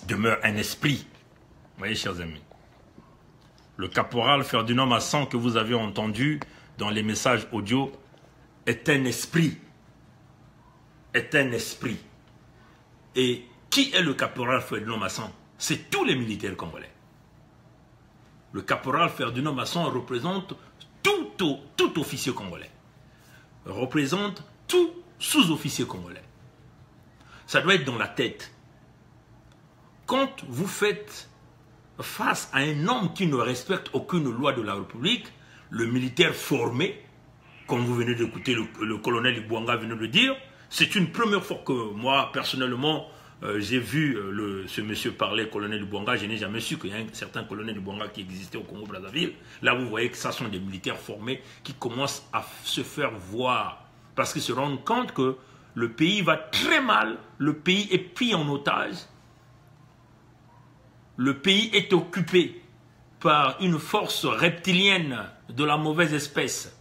demeure un esprit. Vous voyez, chers amis. Le caporal Ferdinand Masson que vous avez entendu dans les messages audio est un esprit. Est un esprit. Et qui est le caporal Ferdinand Masson? C'est tous les militaires congolais. Le caporal Ferdinand Masson représente tout officier congolais. Représente tout sous-officier congolais. Ça doit être dans la tête. Quand vous faites face à un homme qui ne respecte aucune loi de la République, le militaire formé, comme vous venez d'écouter le colonel Ibwanga venait de le dire, c'est une première fois que moi, personnellement, j'ai vu ce monsieur parler, colonel Ibwanga. Je n'ai jamais su qu'il y a un certain colonel Ibwanga qui existait au Congo-Brazzaville. Là, vous voyez que ça sont des militaires formés qui commencent à se faire voir. Parce qu'ils se rendent compte que le pays va très mal, le pays est pris en otage, le pays est occupé par une force reptilienne de la mauvaise espèce.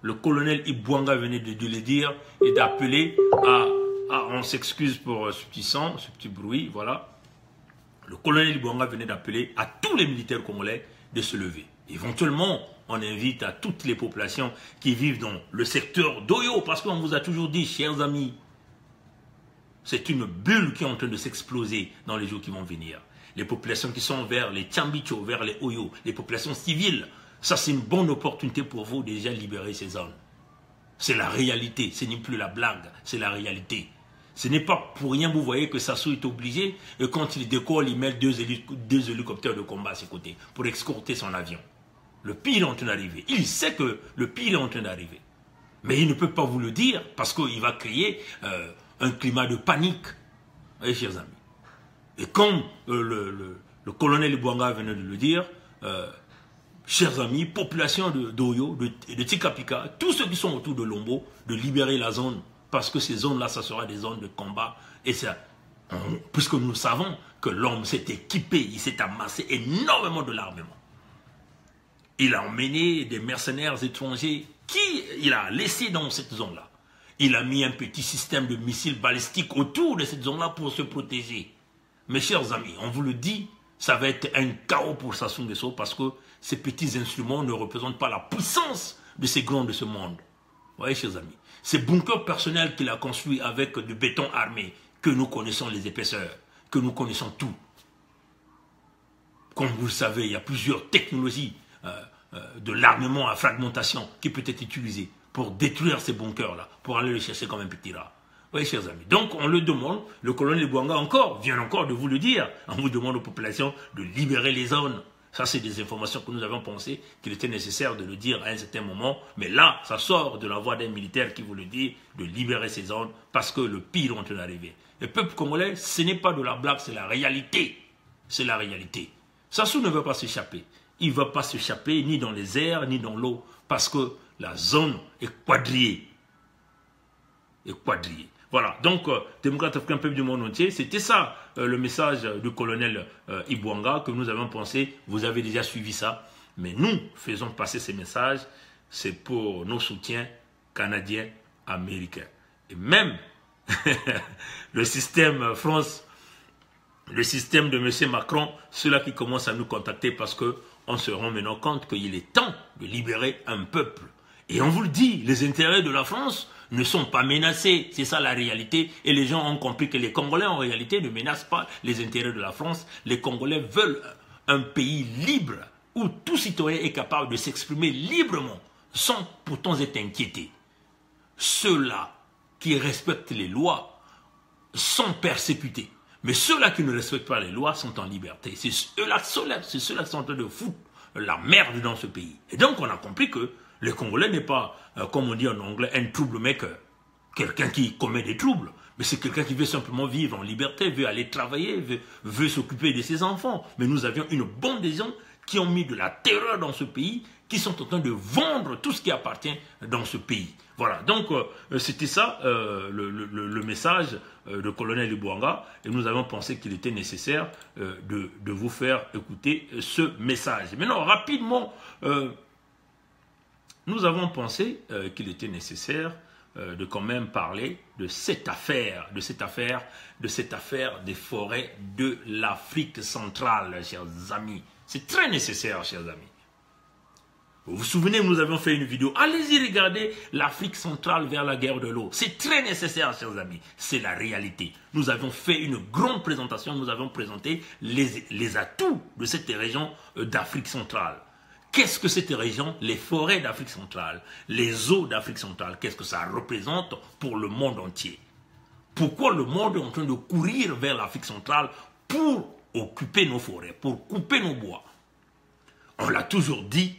Le colonel Ibwanga venait de le dire et d'appeler à... on s'excuse pour ce petit son, ce petit bruit, voilà. Le colonel Ibwanga venait d'appeler à tous les militaires congolais de se lever. Éventuellement, on invite à toutes les populations qui vivent dans le secteur d'Oyo, parce qu'on vous a toujours dit, chers amis, c'est une bulle qui est en train de s'exploser dans les jours qui vont venir. Les populations qui sont vers les Tchambicho, vers les Oyo, les populations civiles, ça c'est une bonne opportunité pour vous déjà libérer ces zones. C'est la réalité, ce n'est plus la blague, c'est la réalité. Ce n'est pas pour rien, vous voyez que Sassou est obligé, et quand il décolle, il met deux hélicoptères de combat à ses côtés pour escorter son avion. Le pire est en train d'arriver. Il sait que le pire est en train d'arriver. Mais il ne peut pas vous le dire parce qu'il va créer un climat de panique. Vous voyez, chers amis. Et comme le colonel Ibwanga venait de le dire, chers amis, population d'Oyo, de Tikapika, tous ceux qui sont autour de Lombo, de libérer la zone, parce que ces zones-là, ça sera des zones de combat. Et ça, puisque nous savons que l'homme s'est équipé, il s'est amassé énormément de l'armement. Il a emmené des mercenaires étrangers qui il a laissé dans cette zone-là. Il a mis un petit système de missiles balistiques autour de cette zone-là pour se protéger. Mes chers amis, on vous le dit, ça va être un chaos pour Sassou Nguesso parce que ces petits instruments ne représentent pas la puissance de ces grands de ce monde. Vous voyez, chers amis, ces bunkers personnels qu'il a construits avec du béton armé, que nous connaissons les épaisseurs, que nous connaissons tout. Comme vous le savez, il y a plusieurs technologies de l'armement à fragmentation qui peut être utilisé pour détruire ces bunkers-là, pour aller les chercher comme un petit rat. Oui, chers amis. Donc, on le demande, le colonel Bouanga vient encore de vous le dire. On vous demande aux populations de libérer les zones. Ça, c'est des informations que nous avons pensé qu'il était nécessaire de le dire à un certain moment. Mais là, ça sort de la voix d'un militaire qui vous le dit, de libérer ces zones, parce que le pire est en train d'arriver. Le peuple congolais, ce n'est pas de la blague, c'est la réalité. C'est la réalité. Sassou ne veut pas s'échapper. Il ne va pas s'échapper ni dans les airs, ni dans l'eau, parce que la zone est quadrillée. Voilà, donc, démocrate africain, peuple du monde entier, c'était ça le message du colonel Ibouanga que nous avons pensé. Vous avez déjà suivi ça, mais nous faisons passer ces messages, c'est pour nos soutiens canadiens, américains. Et même le système France, le système de M. Macron, ceux-là qui commencent à nous contacter parce qu'on se rend maintenant compte qu'il est temps de libérer un peuple. Et on vous le dit, les intérêts de la France ne sont pas menacés. C'est ça la réalité. Et les gens ont compris que les Congolais, en réalité, ne menacent pas les intérêts de la France. Les Congolais veulent un pays libre où tout citoyen est capable de s'exprimer librement sans pourtant être inquiété. Ceux-là qui respectent les lois sont persécutés. Mais ceux-là qui ne respectent pas les lois sont en liberté. C'est ceux-là qui sont en train de foutre la merde dans ce pays. Et donc, on a compris que le Congolais n'est pas, comme on dit en anglais, un troublemaker. Quelqu'un qui commet des troubles. Mais c'est quelqu'un qui veut simplement vivre en liberté, veut aller travailler, veut s'occuper de ses enfants. Mais nous avions une bande de gens qui ont mis de la terreur dans ce pays, qui sont en train de vendre tout ce qui appartient dans ce pays. Voilà, donc c'était ça le message de colonel Ibouanga. Et nous avons pensé qu'il était nécessaire de vous faire écouter ce message. Maintenant, rapidement... nous avons pensé qu'il était nécessaire de quand même parler de cette affaire des forêts de l'Afrique centrale, chers amis. C'est très nécessaire, chers amis. Vous vous souvenez, nous avions fait une vidéo. Allez-y regarder l'Afrique centrale vers la guerre de l'eau. C'est très nécessaire, chers amis. C'est la réalité. Nous avons fait une grande présentation. Nous avons présenté les atouts de cette région d'Afrique centrale. Qu'est-ce que cette région, les forêts d'Afrique centrale, les eaux d'Afrique centrale, qu'est-ce que ça représente pour le monde entier? Pourquoi le monde est en train de courir vers l'Afrique centrale pour occuper nos forêts, pour couper nos bois? On l'a toujours dit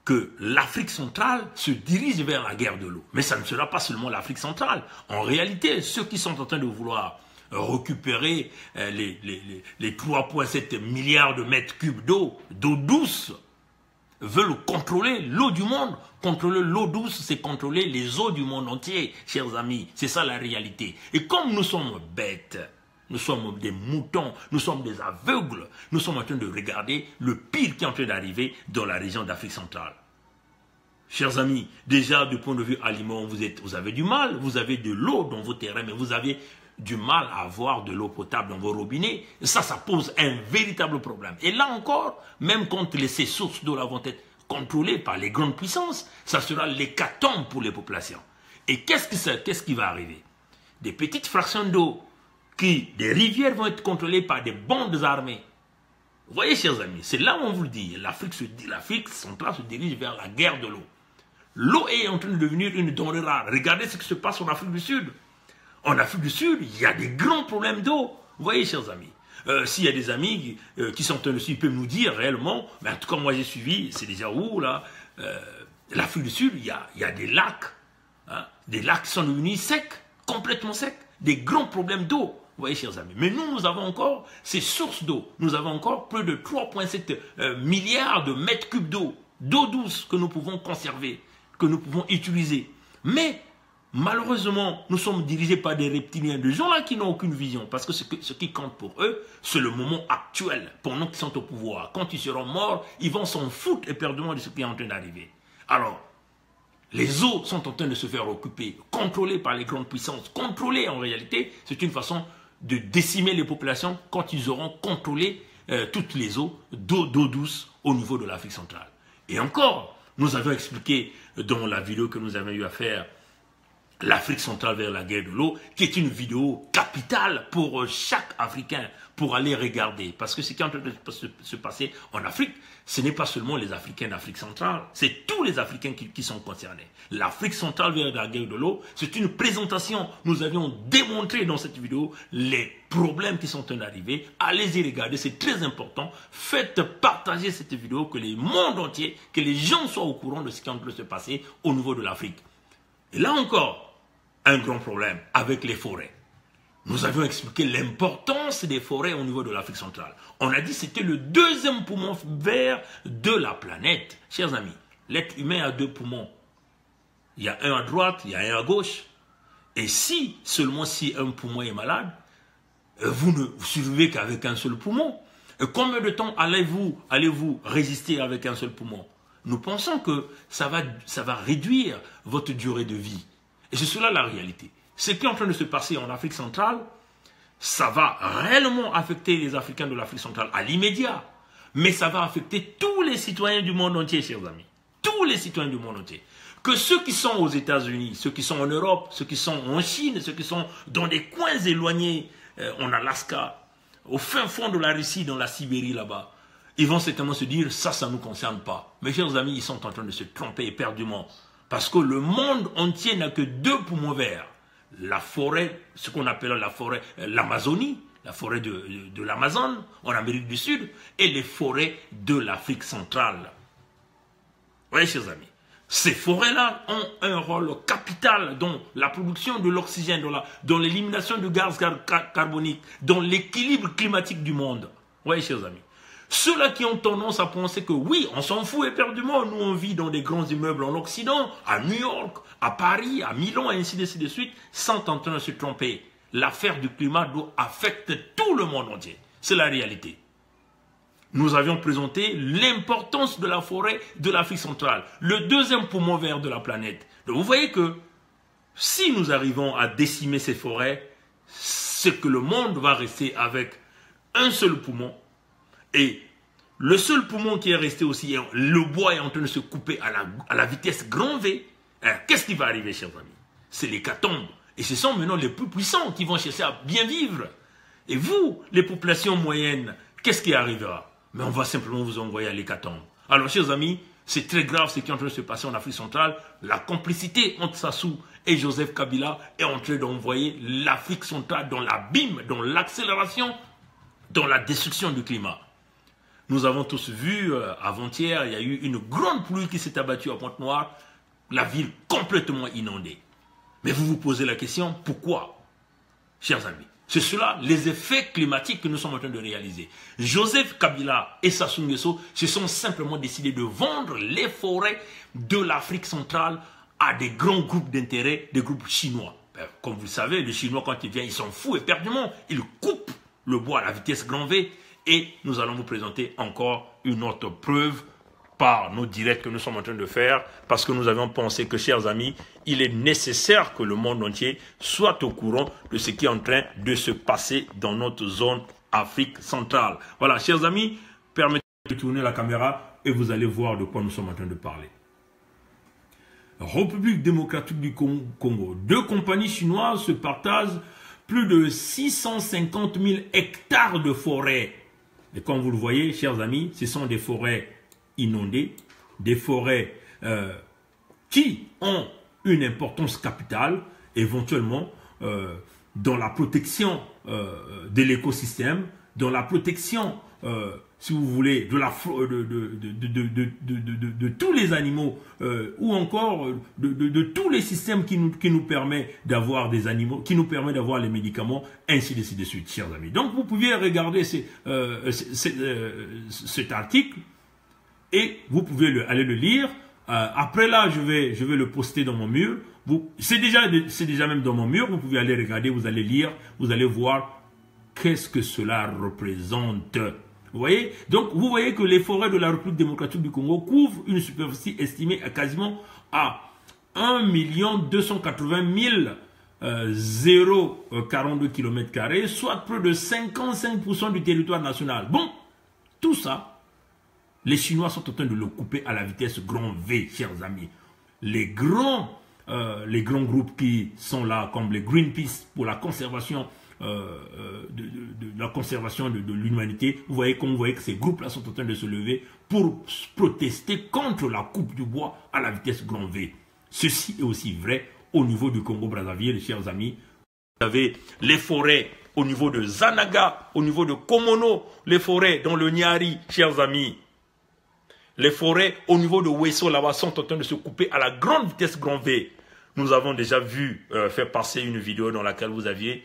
que l'Afrique centrale se dirige vers la guerre de l'eau. Mais ça ne sera pas seulement l'Afrique centrale. En réalité, ceux qui sont en train de vouloir récupérer les 3,7 milliards de mètres cubes d'eau douce, veulent contrôler l'eau du monde. Contrôler l'eau douce, c'est contrôler les eaux du monde entier, chers amis. C'est ça la réalité. Et comme nous sommes bêtes, nous sommes des moutons, nous sommes des aveugles, nous sommes en train de regarder le pire qui est en train d'arriver dans la région d'Afrique centrale. Chers amis, déjà du point de vue aliment, vous avez du mal, vous avez de l'eau dans vos terrains, mais vous avez du mal à avoir de l'eau potable dans vos robinets. Ça pose un véritable problème. Et là encore, même quand ces sources d'eau vont être contrôlées par les grandes puissances, ça sera l'hécatombe pour les populations. Et qu'est-ce qui va arriver? Des petites fractions d'eau, des rivières vont être contrôlées par des bandes armées. Vous voyez, chers amis, c'est là où on vous le dit. L'Afrique centrale se dirige vers la guerre de l'eau. L'eau est en train de devenir une denrée rare. Regardez ce qui se passe en Afrique du Sud. En Afrique du Sud, il y a des grands problèmes d'eau. Vous voyez, chers amis. S'il y a des amis qui sont en train de suivre, ils peuvent nous dire réellement, mais en tout cas, moi j'ai suivi, c'est déjà où là l'Afrique du Sud, il y a des lacs. Hein, des lacs qui sont devenus secs, complètement secs. Des grands problèmes d'eau. Vous voyez, chers amis. Mais nous avons encore ces sources d'eau. Nous avons encore plus de 3,7 milliards de mètres cubes d'eau douce que nous pouvons conserver, que nous pouvons utiliser. Mais malheureusement, nous sommes dirigés par des reptiliens, des gens-là qui n'ont aucune vision. Parce que ce qui compte pour eux, c'est le moment actuel, pendant qu'ils sont au pouvoir. Quand ils seront morts, ils vont s'en foutre éperdument de ce qui est en train d'arriver. Alors, les eaux sont en train de se faire occuper, contrôlées par les grandes puissances. Contrôlées, en réalité, c'est une façon de décimer les populations quand ils auront contrôlé toutes les eaux d'eau douce au niveau de l'Afrique centrale. Et encore, nous avons expliqué dans la vidéo que nous avons eu à faire l'Afrique centrale vers la guerre de l'eau, qui est une vidéo capitale pour chaque Africain pour aller regarder. Parce que ce qui est en train de se passer en Afrique, ce n'est pas seulement les Africains d'Afrique centrale, c'est tous les Africains qui sont concernés. L'Afrique centrale vers la guerre de l'eau, c'est une présentation. Nous avions démontré dans cette vidéo les problèmes qui sont en train d'arriver. Allez-y regarder, c'est très important. Faites partager cette vidéo, que le monde entier, que les gens soient au courant de ce qui est en train de se passer au niveau de l'Afrique. Et là encore, un grand problème avec les forêts. Nous avions expliqué l'importance des forêts au niveau de l'Afrique centrale. On a dit que c'était le deuxième poumon vert de la planète. Chers amis, l'être humain a deux poumons. Il y a un à droite, il y a un à gauche. Et seulement si un poumon est malade, vous ne survivez qu'avec un seul poumon. Et combien de temps allez-vous résister avec un seul poumon? Nous pensons que ça va réduire votre durée de vie. Et c'est cela la réalité. Ce qui est en train de se passer en Afrique centrale, ça va réellement affecter les Africains de l'Afrique centrale à l'immédiat. Mais ça va affecter tous les citoyens du monde entier, chers amis. Tous les citoyens du monde entier. Que ceux qui sont aux États-Unis, ceux qui sont en Europe, ceux qui sont en Chine, ceux qui sont dans des coins éloignés, en Alaska, au fin fond de la Russie, dans la Sibérie là-bas, ils vont certainement se dire, ça ne nous concerne pas. Mes chers amis, ils sont en train de se tromper éperdument. Parce que le monde entier n'a que deux poumons verts. La forêt, ce qu'on appelle la forêt, l'Amazonie, la forêt de l'Amazone, en Amérique du Sud, et les forêts de l'Afrique centrale. Oui, chers amis, ces forêts-là ont un rôle capital dans la production de l'oxygène, dans l'élimination du gaz carbonique, dans l'équilibre climatique du monde. Oui, chers amis. Ceux-là qui ont tendance à penser que oui, on s'en fout éperdument, nous on vit dans des grands immeubles en Occident, à New York, à Paris, à Milan, et ainsi de suite, sont en train de se tromper. L'affaire du climat doit affecter tout le monde entier. C'est la réalité. Nous avions présenté l'importance de la forêt de l'Afrique centrale, le deuxième poumon vert de la planète. Donc vous voyez que si nous arrivons à décimer ces forêts, c'est que le monde va rester avec un seul poumon. Et le seul poumon qui est resté aussi, le bois est en train de se couper à la vitesse grand V. Qu'est-ce qui va arriver, chers amis? C'est l'hécatombe. Et ce sont maintenant les plus puissants qui vont chercher à bien vivre. Et vous, les populations moyennes, qu'est-ce qui arrivera? Mais on va simplement vous envoyer à l'hécatombe. Alors, chers amis, c'est très grave ce qui est en train de se passer en Afrique centrale. La complicité entre Sassou et Joseph Kabila est en train d'envoyer l'Afrique centrale dans l'abîme, dans l'accélération, dans la destruction du climat. Nous avons tous vu, avant-hier, il y a eu une grande pluie qui s'est abattue à Pointe-Noire, la ville complètement inondée. Mais vous vous posez la question, pourquoi, chers amis? C'est cela, les effets climatiques que nous sommes en train de réaliser. Joseph Kabila et Sassou Nguesso se sont simplement décidés de vendre les forêts de l'Afrique centrale à des grands groupes d'intérêt, des groupes chinois. Comme vous le savez, les Chinois, quand ils viennent, ils s'en foutent éperdument. Ils coupent le bois à la vitesse grand V. Et nous allons vous présenter encore une autre preuve par nos directs que nous sommes en train de faire, parce que nous avions pensé que, chers amis, il est nécessaire que le monde entier soit au courant de ce qui est en train de se passer dans notre zone Afrique centrale. Voilà, chers amis, permettez de tourner la caméra et vous allez voir de quoi nous sommes en train de parler. République démocratique du Congo. Deux compagnies chinoises se partagent plus de 650 000 hectares de forêt. Et comme vous le voyez, chers amis, ce sont des forêts inondées, des forêts qui ont une importance capitale, éventuellement dans la protection de l'écosystème, dans la protection, si vous voulez, de tous les animaux, ou encore de tous les systèmes qui nous permettent d'avoir des animaux, qui nous permettent d'avoir les médicaments, ainsi de suite, chers amis. Donc vous pouvez regarder cet article et vous pouvez aller le lire. Après là, je vais le poster dans mon mur. C'est déjà même dans mon mur. Vous pouvez aller regarder, vous allez lire, vous allez voir qu'est-ce que cela représente. Vous voyez? Donc, vous voyez que les forêts de la République démocratique du Congo couvrent une superficie estimée à quasiment à 1 280 042 km², soit près de 55% du territoire national. Bon, tout ça, les Chinois sont en train de le couper à la vitesse grand V, chers amis. Les grands les grands groupes qui sont là, comme les Greenpeace, pour la conservation de l'humanité, vous voyez que ces groupes-là sont en train de se lever pour protester contre la coupe du bois à la vitesse grand V. Ceci est aussi vrai au niveau du Congo-Brazzaville, chers amis. Vous avez les forêts au niveau de Zanaga, au niveau de Komono, les forêts dans le Nyari, chers amis. Les forêts au niveau de Wesso, là-bas, sont en train de se couper à la grande vitesse grand V. Nous avons déjà vu faire passer une vidéo dans laquelle vous aviez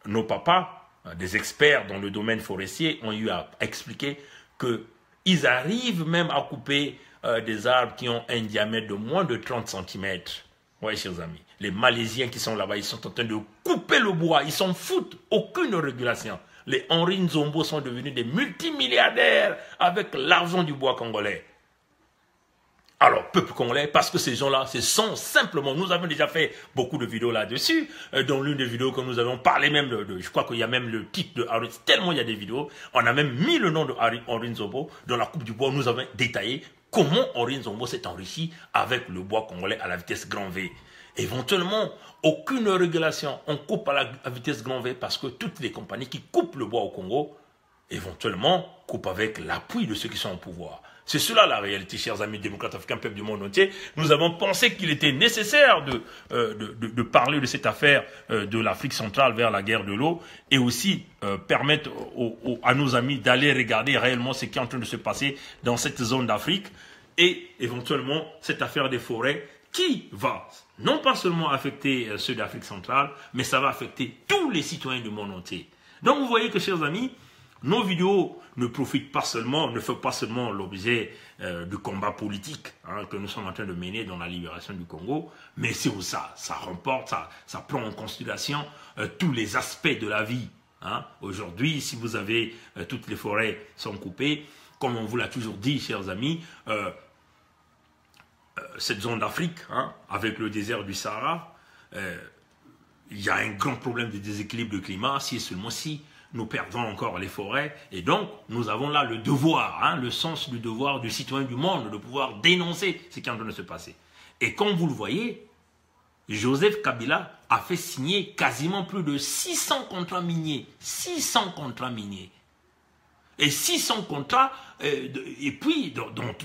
nos papas, des experts dans le domaine forestier, ont eu à expliquer qu'ils arrivent même à couper des arbres qui ont un diamètre de moins de 30 cm. Oui, chers amis. Les Malaisiens qui sont là-bas, ils sont en train de couper le bois. Ils s'en foutent. Aucune régulation. Les Henri Nzombo sont devenus des multimilliardaires avec l'argent du bois congolais. Alors, peuple congolais, parce que ces gens-là, ce sont simplement, nous avons déjà fait beaucoup de vidéos là-dessus, dans l'une des vidéos que nous avons parlé même je crois qu'il y a même le titre de Henri, tellement il y a des vidéos, on a même mis le nom de Henri Nzombo dans la coupe du bois, nous avons détaillé comment Henri Nzombo s'est enrichi avec le bois congolais à la vitesse grand V. Éventuellement, aucune régulation, on coupe à la vitesse grand V parce que toutes les compagnies qui coupent le bois au Congo, éventuellement, coupent avec l'appui de ceux qui sont au pouvoir. C'est cela la réalité, chers amis démocrates africains, peuple du monde entier. Nous avons pensé qu'il était nécessaire de parler de cette affaire de l'Afrique centrale vers la guerre de l'eau et aussi permettre à nos amis d'aller regarder réellement ce qui est en train de se passer dans cette zone d'Afrique et éventuellement cette affaire des forêts qui va non pas seulement affecter ceux d'Afrique centrale, mais ça va affecter tous les citoyens du monde entier. Donc vous voyez que, chers amis, nos vidéos ne profitent pas seulement, ne font pas seulement l'objet du combat politique que nous sommes en train de mener dans la libération du Congo, mais c'est où ça remporte, ça prend en considération tous les aspects de la vie. Aujourd'hui, si vous avez toutes les forêts sont coupées, comme on vous l'a toujours dit, chers amis, cette zone d'Afrique, avec le désert du Sahara, il y a un grand problème de déséquilibre de climat, si et seulement si nous perdons encore les forêts, et donc nous avons là le devoir, le sens du devoir du citoyen du monde, de pouvoir dénoncer ce qui est en train de se passer. Et comme vous le voyez, Joseph Kabila a fait signer quasiment plus de 600 contrats miniers. 600 contrats miniers. Et 600 contrats, et puis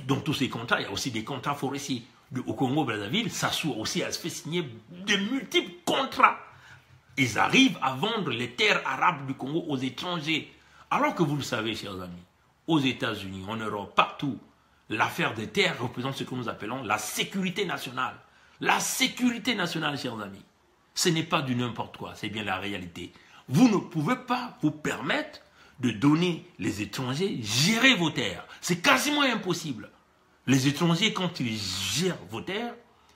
dans tous ces contrats, il y a aussi des contrats forestiers. Au Congo-Brazzaville, ça aussi a fait signer de multiples contrats. Ils arrivent à vendre les terres arabes du Congo aux étrangers. Alors que vous le savez, chers amis, aux États-Unis, en Europe, partout, l'affaire des terres représente ce que nous appelons la sécurité nationale. La sécurité nationale, chers amis, ce n'est pas du n'importe quoi, c'est bien la réalité. Vous ne pouvez pas vous permettre de donner les étrangers gérer vos terres. C'est quasiment impossible. Les étrangers, quand ils gèrent vos terres,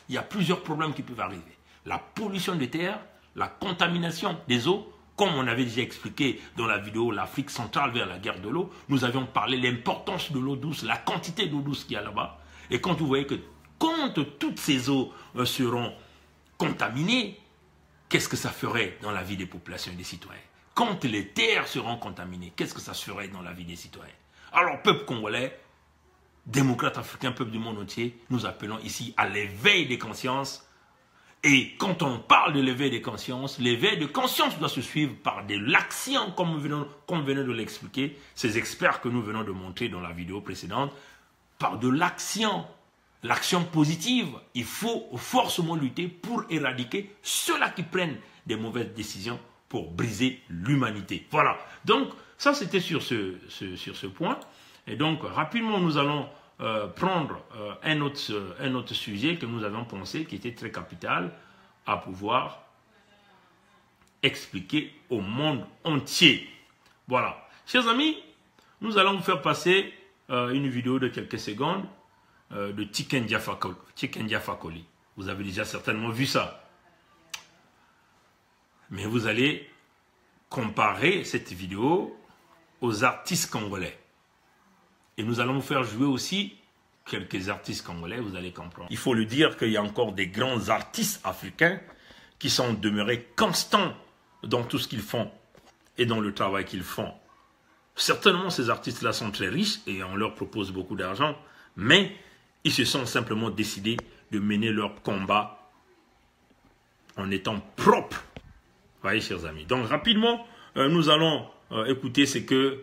il y a plusieurs problèmes qui peuvent arriver. La pollution des terres, la contamination des eaux, comme on avait déjà expliqué dans la vidéo l'Afrique centrale vers la guerre de l'eau, nous avions parlé de l'importance de l'eau douce, la quantité d'eau douce qu'il y a là-bas. Et quand vous voyez que quand toutes ces eaux seront contaminées, qu'est-ce que ça ferait dans la vie des populations et des citoyens? Quand les terres seront contaminées, qu'est-ce que ça ferait dans la vie des citoyens? Alors, peuple congolais, démocrates africains, peuple du monde entier, nous appelons ici à l'éveil des consciences. Et quand on parle de l'éveil des consciences, l'éveil de conscience doit se suivre par de l'action, comme nous venons de l'expliquer, ces experts que nous venons de montrer dans la vidéo précédente, par de l'action, l'action positive. Il faut forcément lutter pour éradiquer ceux-là qui prennent des mauvaises décisions pour briser l'humanité. Voilà, donc ça c'était sur ce point. Et donc rapidement nous allons prendre un autre sujet que nous avons pensé qui était très capital à pouvoir expliquer au monde entier. Voilà. Chers amis, nous allons vous faire passer une vidéo de quelques secondes de Tikendia Fakoli. Vous avez déjà certainement vu ça. Mais vous allez comparer cette vidéo aux artistes congolais. Et nous allons vous faire jouer aussi quelques artistes congolais, vous allez comprendre. Il faut le dire qu'il y a encore des grands artistes africains qui sont demeurés constants dans tout ce qu'ils font et dans le travail qu'ils font. Certainement, ces artistes-là sont très riches et on leur propose beaucoup d'argent, mais ils se sont simplement décidés de mener leur combat en étant propres. Vous voyez, chers amis. Donc, rapidement, nous allons écouter ce que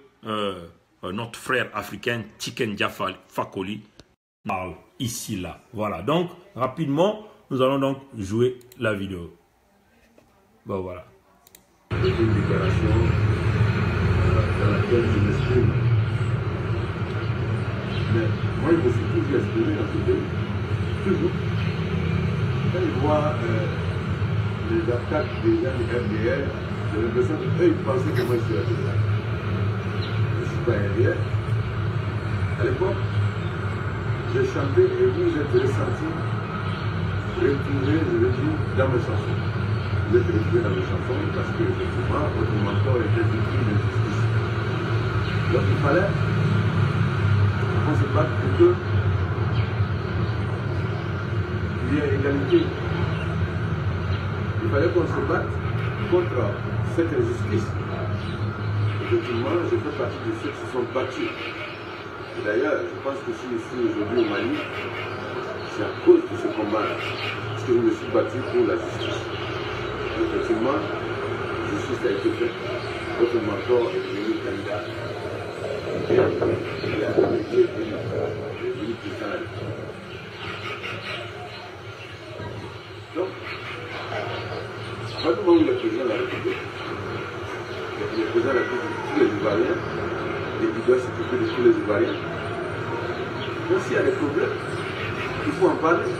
notre frère africain Tiken Jah Fakoly parle ici, là. Voilà. Donc, rapidement, nous allons donc jouer la vidéo. Bon, voilà. Une déclaration dans laquelle je m'exprime. Mais moi, je me suis toujours exprimé dans ce pays. Toujours. Quand je vois les attaques des gens du RDR, j'ai l'impression qu'eux, ils pensaient que moi, je suis RDR. Je ne suis pas RDR. À l'époque, j'ai chanté et vous êtes ressentis, retrouvés, je le dis, dans mes chansons. Vous êtes retrouvés dans mes chansons parce que, effectivement, votre mentor était victime de justice. Donc, il fallait qu'on se batte pour que il y ait égalité. Il fallait qu'on se batte contre cette injustice. Effectivement, je fais partie de ceux qui se sont battus. D'ailleurs, je pense que si je suis aujourd'hui au Mali, c'est à cause de ce combat-là. Parce que je me suis battu pour la justice. Effectivement, la justice a été faite. Votre mentor est devenu candidat. Et il a été devenu président. Donc, à partir du moment où le président de la République, le président de la République de tous les Ivoiriens, et il doit s'occuper de tous les Ivoiriens. Donc s'il y a des problèmes, il faut en parler.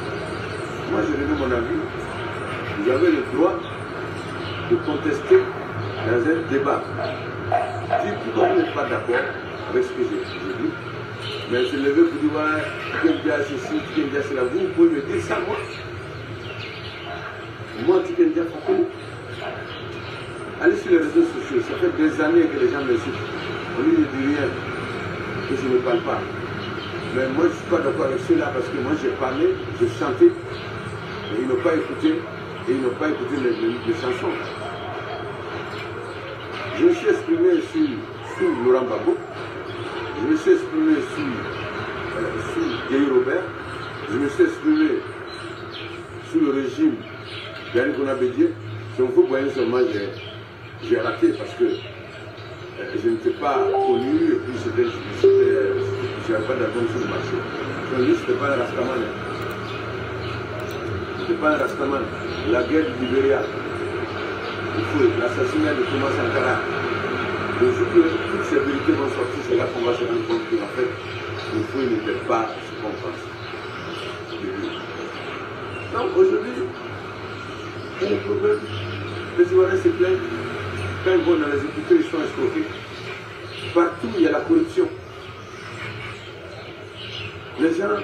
Moi je donne mon avis. Vous avez le droit de contester dans un débat. Si tout le monde n'est pas d'accord avec ce que j'ai dit, mais se lever pour dire ouais, Tiken Jah ceci, Tiken Jah cela, vous pouvez me dire ça moi. Moi Tiken Jah Fakoly. Allez sur les réseaux sociaux, ça fait des années que les gens me citent. On ne dit rien, que je ne parle pas. Mais moi, je ne suis pas d'accord avec ceux-là parce que moi, j'ai parlé, j'ai chanté, et ils n'ont pas écouté, et ils n'ont pas écouté les chansons. Je me suis exprimé sur Laurent Gbagbo, je me suis exprimé sur Guy Robert, je me suis exprimé sur le régime d'Ali Konabédié. Donc, vous voyez seulement, j'ai raté parce que je n'étais pas connu et puis je n'avais pas d'argent sur le marché. Donc, je n'étais pas un Rastaman. Je n'étais pas un Rastaman. La guerre du Libéria, l'assassinat de Thomas Sankara, le jour que toutes ces vérités vont sortir, c'est là qu'on va se rendre compte qu'en fait, le feu n'était pas ce qu'on pense. Donc aujourd'hui, il y a des problèmes. Les Ivoiriens se plaignent. Quand ils vont dans les hôpitaux, ils sont escroqués. Partout, il y a la corruption. Les gens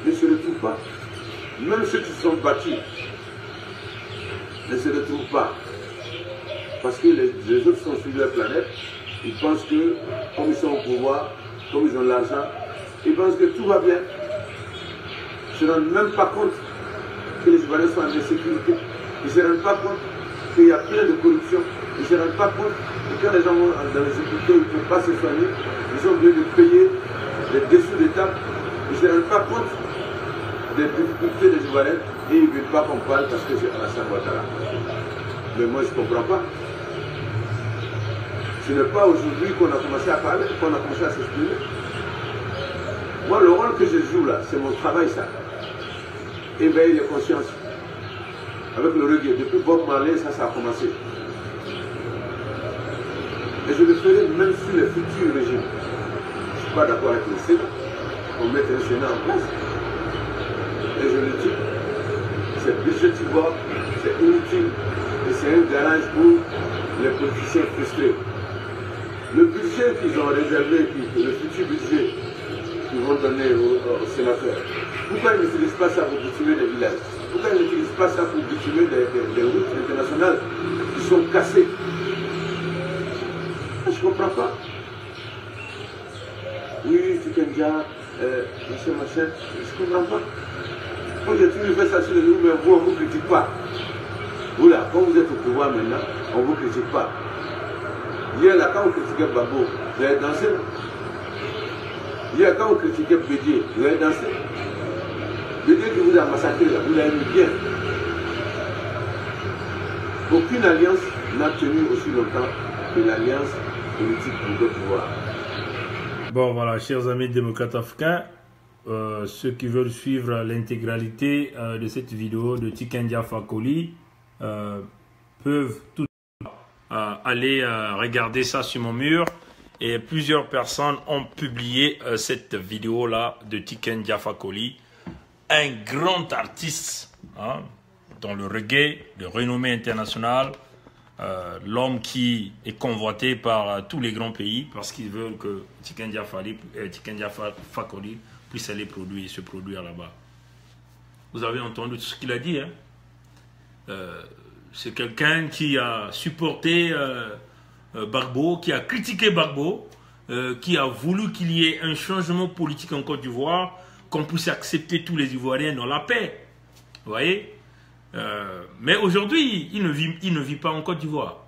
ne se retrouvent pas. Même ceux qui se sont battus ne se retrouvent pas. Parce que les autres sont sur leur planète. Ils pensent que, comme ils sont au pouvoir, comme ils ont l'argent, ils pensent que tout va bien. Ils ne se rendent même pas compte que les Ivoiriens sont en insécurité. Ils ne se rendent pas compte qu'il y a plein de corruption. Ils ne se rendent pas compte que quand les gens vont dans les hôpitaux, ils ne peuvent pas se soigner. Ils sont obligés de payer les dessous des tables. Ils ne se rendent pas compte des difficultés des Ivoiriens et ils ne veulent pas qu'on parle parce que c'est Alassane Ouattara. Mais moi, je ne comprends pas. Ce n'est pas aujourd'hui qu'on a commencé à parler, qu'on a commencé à s'exprimer. Moi, le rôle que je joue là, c'est mon travail, ça. Éveiller les consciences. Avec le reggae, depuis Bob Marley, ça a commencé. Et je le ferai même sur les futurs régimes. Je ne suis pas d'accord avec le Sénat. On met un Sénat en place. Et je le dis, c'est budgétivore, c'est inutile, et c'est un garage pour les politiciens frustrés. Le budget qu'ils ont réservé, le futur budget qu'ils vont donner aux sénateurs, pourquoi ils n'utilisent pas ça pour bitumer les villages? Pourquoi ils n'utilisent pas ça pour bitumer des routes internationales qui sont cassées? Je ne comprends pas. Oui, Tiken Jah, machin, je ne comprends pas. Quand j'ai toujours fait ça sur les routes, mais vous, on ne vous critique pas. Vous là, quand vous êtes au pouvoir maintenant, on ne vous critique pas. Hier, là, quand vous critiquez Gbagbo, vous avez dansé. Hier, quand vous critiquez Bédié, vous avez dansé. Le Dieu qui vous a massacré, là, vous l'avez bien. Aucune alliance n'a tenu aussi longtemps que l'alliance politique pour le pouvoir. Bon, voilà, chers amis démocrates africains, ceux qui veulent suivre l'intégralité de cette vidéo de Tiken Jah Fakoly peuvent tout aller regarder ça sur mon mur. Et plusieurs personnes ont publié cette vidéo-là de Tiken Jah Fakoly, un grand artiste hein, dans le reggae de renommée internationale, l'homme qui est convoité par tous les grands pays parce qu'ils veulent que Tiken Jah Fakoly puisse aller se produire là-bas. Vous avez entendu tout ce qu'il a dit. Hein? C'est quelqu'un qui a supporté Gbagbo, qui a critiqué Gbagbo, qui a voulu qu'il y ait un changement politique en Côte d'Ivoire, qu'on puisse accepter tous les Ivoiriens dans la paix. Vous voyez? Mais aujourd'hui, il ne vit pas en Côte d'Ivoire.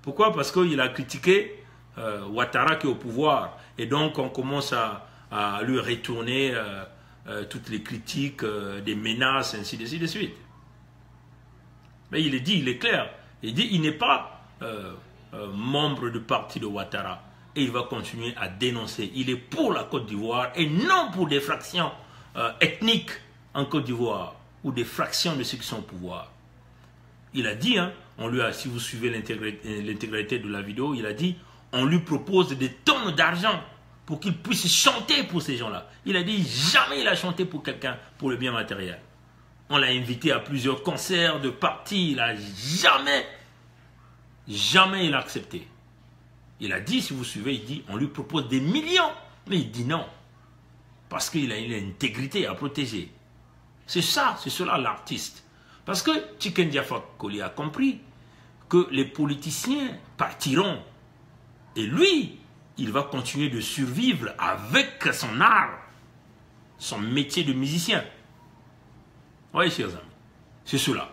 Pourquoi? Parce qu'il a critiqué Ouattara qui est au pouvoir. Et donc, on commence à lui retourner toutes les critiques, des menaces, ainsi de suite. Mais il est dit, il est clair. Il dit il n'est pas membre du parti de Ouattara. Et il va continuer à dénoncer. Il est pour la Côte d'Ivoire et non pour des fractions ethniques en Côte d'Ivoire ou des fractions de ceux qui sont au pouvoir. Il a dit, hein, si vous suivez l'intégralité de la vidéo, il a dit on lui propose des tonnes d'argent pour qu'il puisse chanter pour ces gens-là. Il a dit jamais il a chanté pour quelqu'un pour le bien matériel. On l'a invité à plusieurs concerts de partis. Il a jamais il a accepté. Il a dit, si vous suivez, il dit, on lui propose des millions. Mais il dit non. Parce qu'il a une intégrité à protéger. C'est ça, c'est cela l'artiste. Parce que Tiken Jah Fakoly a compris que les politiciens partiront. Et lui, il va continuer de survivre avec son art, son métier de musicien. Oui, chers amis, c'est cela.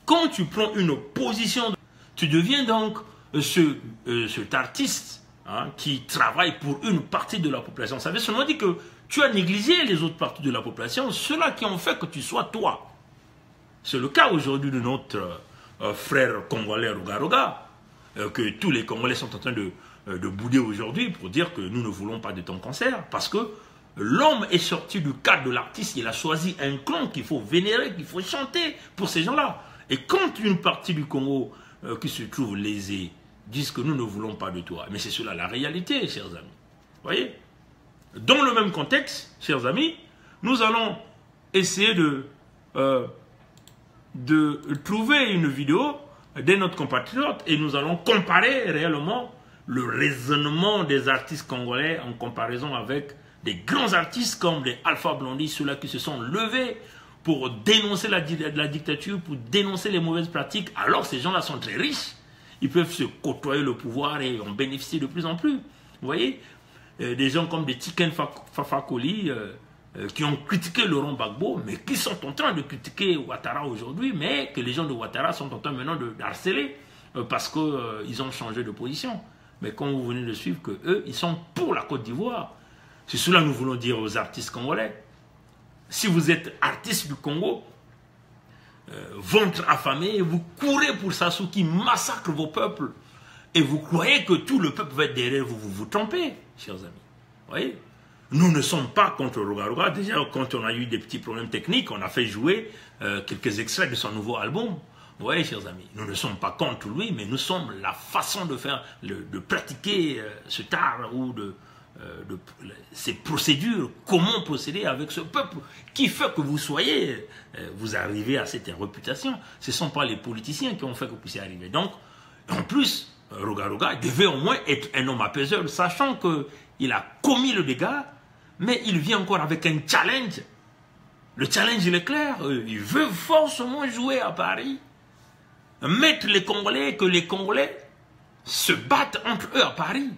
Quand tu prends une position, tu deviens donc cet artiste hein, qui travaille pour une partie de la population. Ça veut seulement dire que tu as négligé les autres parties de la population, ceux-là qui ont fait que tu sois toi. C'est le cas aujourd'hui de notre frère congolais Rugaruga, que tous les Congolais sont en train de bouder aujourd'hui pour dire que nous ne voulons pas de ton concert, parce que l'homme est sorti du cadre de l'artiste, il a choisi un clan qu'il faut vénérer, qu'il faut chanter pour ces gens-là. Et quand une partie du Congo qui se trouve lésée disent que nous ne voulons pas de toi, mais c'est cela la réalité, chers amis. Vous voyez? Dans le même contexte, chers amis, nous allons essayer de trouver une vidéo de notre compatriote et nous allons comparer réellement le raisonnement des artistes congolais en comparaison avec des grands artistes comme les Alpha Blondy, ceux-là qui se sont levés pour dénoncer la dictature, pour dénoncer les mauvaises pratiques. Alors ces gens-là sont très riches, ils peuvent se côtoyer le pouvoir et en bénéficier de plus en plus. Vous voyez, des gens comme des Tiken Jah Fakoly qui ont critiqué Laurent Gbagbo, mais qui sont en train de critiquer Ouattara aujourd'hui, mais que les gens de Ouattara sont en train maintenant de harceler parce qu'ils ont changé de position. Mais comme vous venez de suivre que eux, ils sont pour la Côte d'Ivoire. C'est cela que nous voulons dire aux artistes congolais. Si vous êtes artiste du Congo, ventre affamé, vous courez pour Sassou qui massacre vos peuples, et vous croyez que tout le peuple va être derrière vous, vous trompez, chers amis. Vous voyez? Nous ne sommes pas contre Rugaruga. Déjà, quand on a eu des petits problèmes techniques, on a fait jouer quelques extraits de son nouveau album. Vous voyez, chers amis, nous ne sommes pas contre lui, mais nous sommes la façon de faire, de pratiquer cet art ou ces procédures, comment procéder avec ce peuple qui fait que vous soyez, vous arrivez à cette réputation. Ce ne sont pas les politiciens qui ont fait que vous puissiez arriver. Donc, en plus, Rugaruga devait au moins être un homme apaiseur, sachant qu'il a commis le dégât, mais il vient encore avec un challenge. Le challenge, il est clair. Il veut forcément jouer à Paris, mettre les Congolais, que les Congolais se battent entre eux à Paris.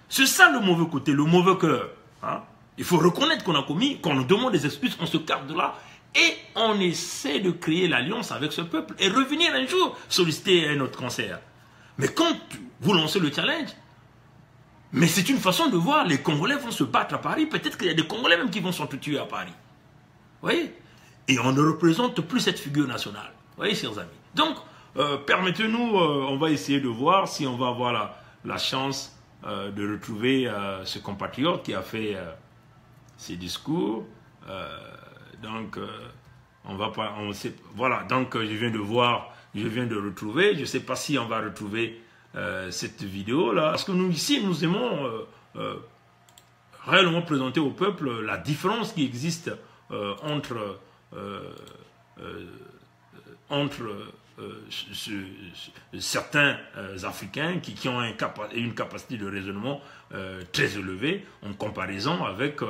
C'est ça le mauvais côté, le mauvais cœur. Hein? Il faut reconnaître qu'on a commis, qu'on nous demande des excuses, on se capte de là et on essaie de créer l'alliance avec ce peuple et revenir un jour solliciter un autre concert. Mais quand vous lancez le challenge, mais c'est une façon de voir, les Congolais vont se battre à Paris, peut-être qu'il y a des Congolais même qui vont s'entretuer à Paris. Vous voyez? et on ne représente plus cette figure nationale. Vous voyez, chers amis. Donc, permettez-nous, on va essayer de voir si on va avoir la chance de retrouver ce compatriote qui a fait ses discours. Donc, on va pas, on sait, voilà, donc je viens de voir, je viens de retrouver, je ne sais pas si on va retrouver cette vidéo-là, parce que nous, ici, nous aimons réellement présenter au peuple la différence qui existe entre certains Africains qui ont une capacité de raisonnement très élevée en comparaison avec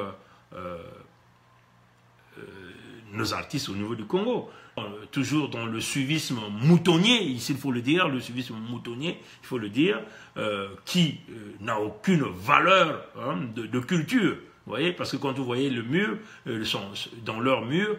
nos artistes au niveau du Congo. Toujours dans le suivisme moutonnier, ici il faut le dire, le suivisme moutonnier, il faut le dire, qui n'a aucune valeur de culture. Vous voyez, parce que quand vous voyez le mur, dans leur mur,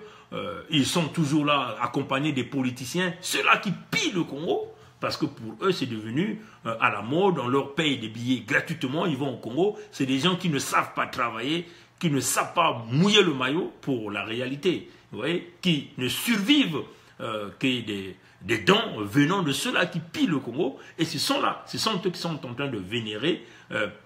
ils sont toujours là, accompagnés des politiciens, ceux-là qui pillent le Congo, parce que pour eux c'est devenu à la mode, on leur paye des billets gratuitement, ils vont au Congo, c'est des gens qui ne savent pas travailler, qui ne savent pas mouiller le maillot pour la réalité, vous voyez, qui ne survivent que des dons venant de ceux-là qui pillent le Congo, et ce sont eux qui sont en train de vénérer.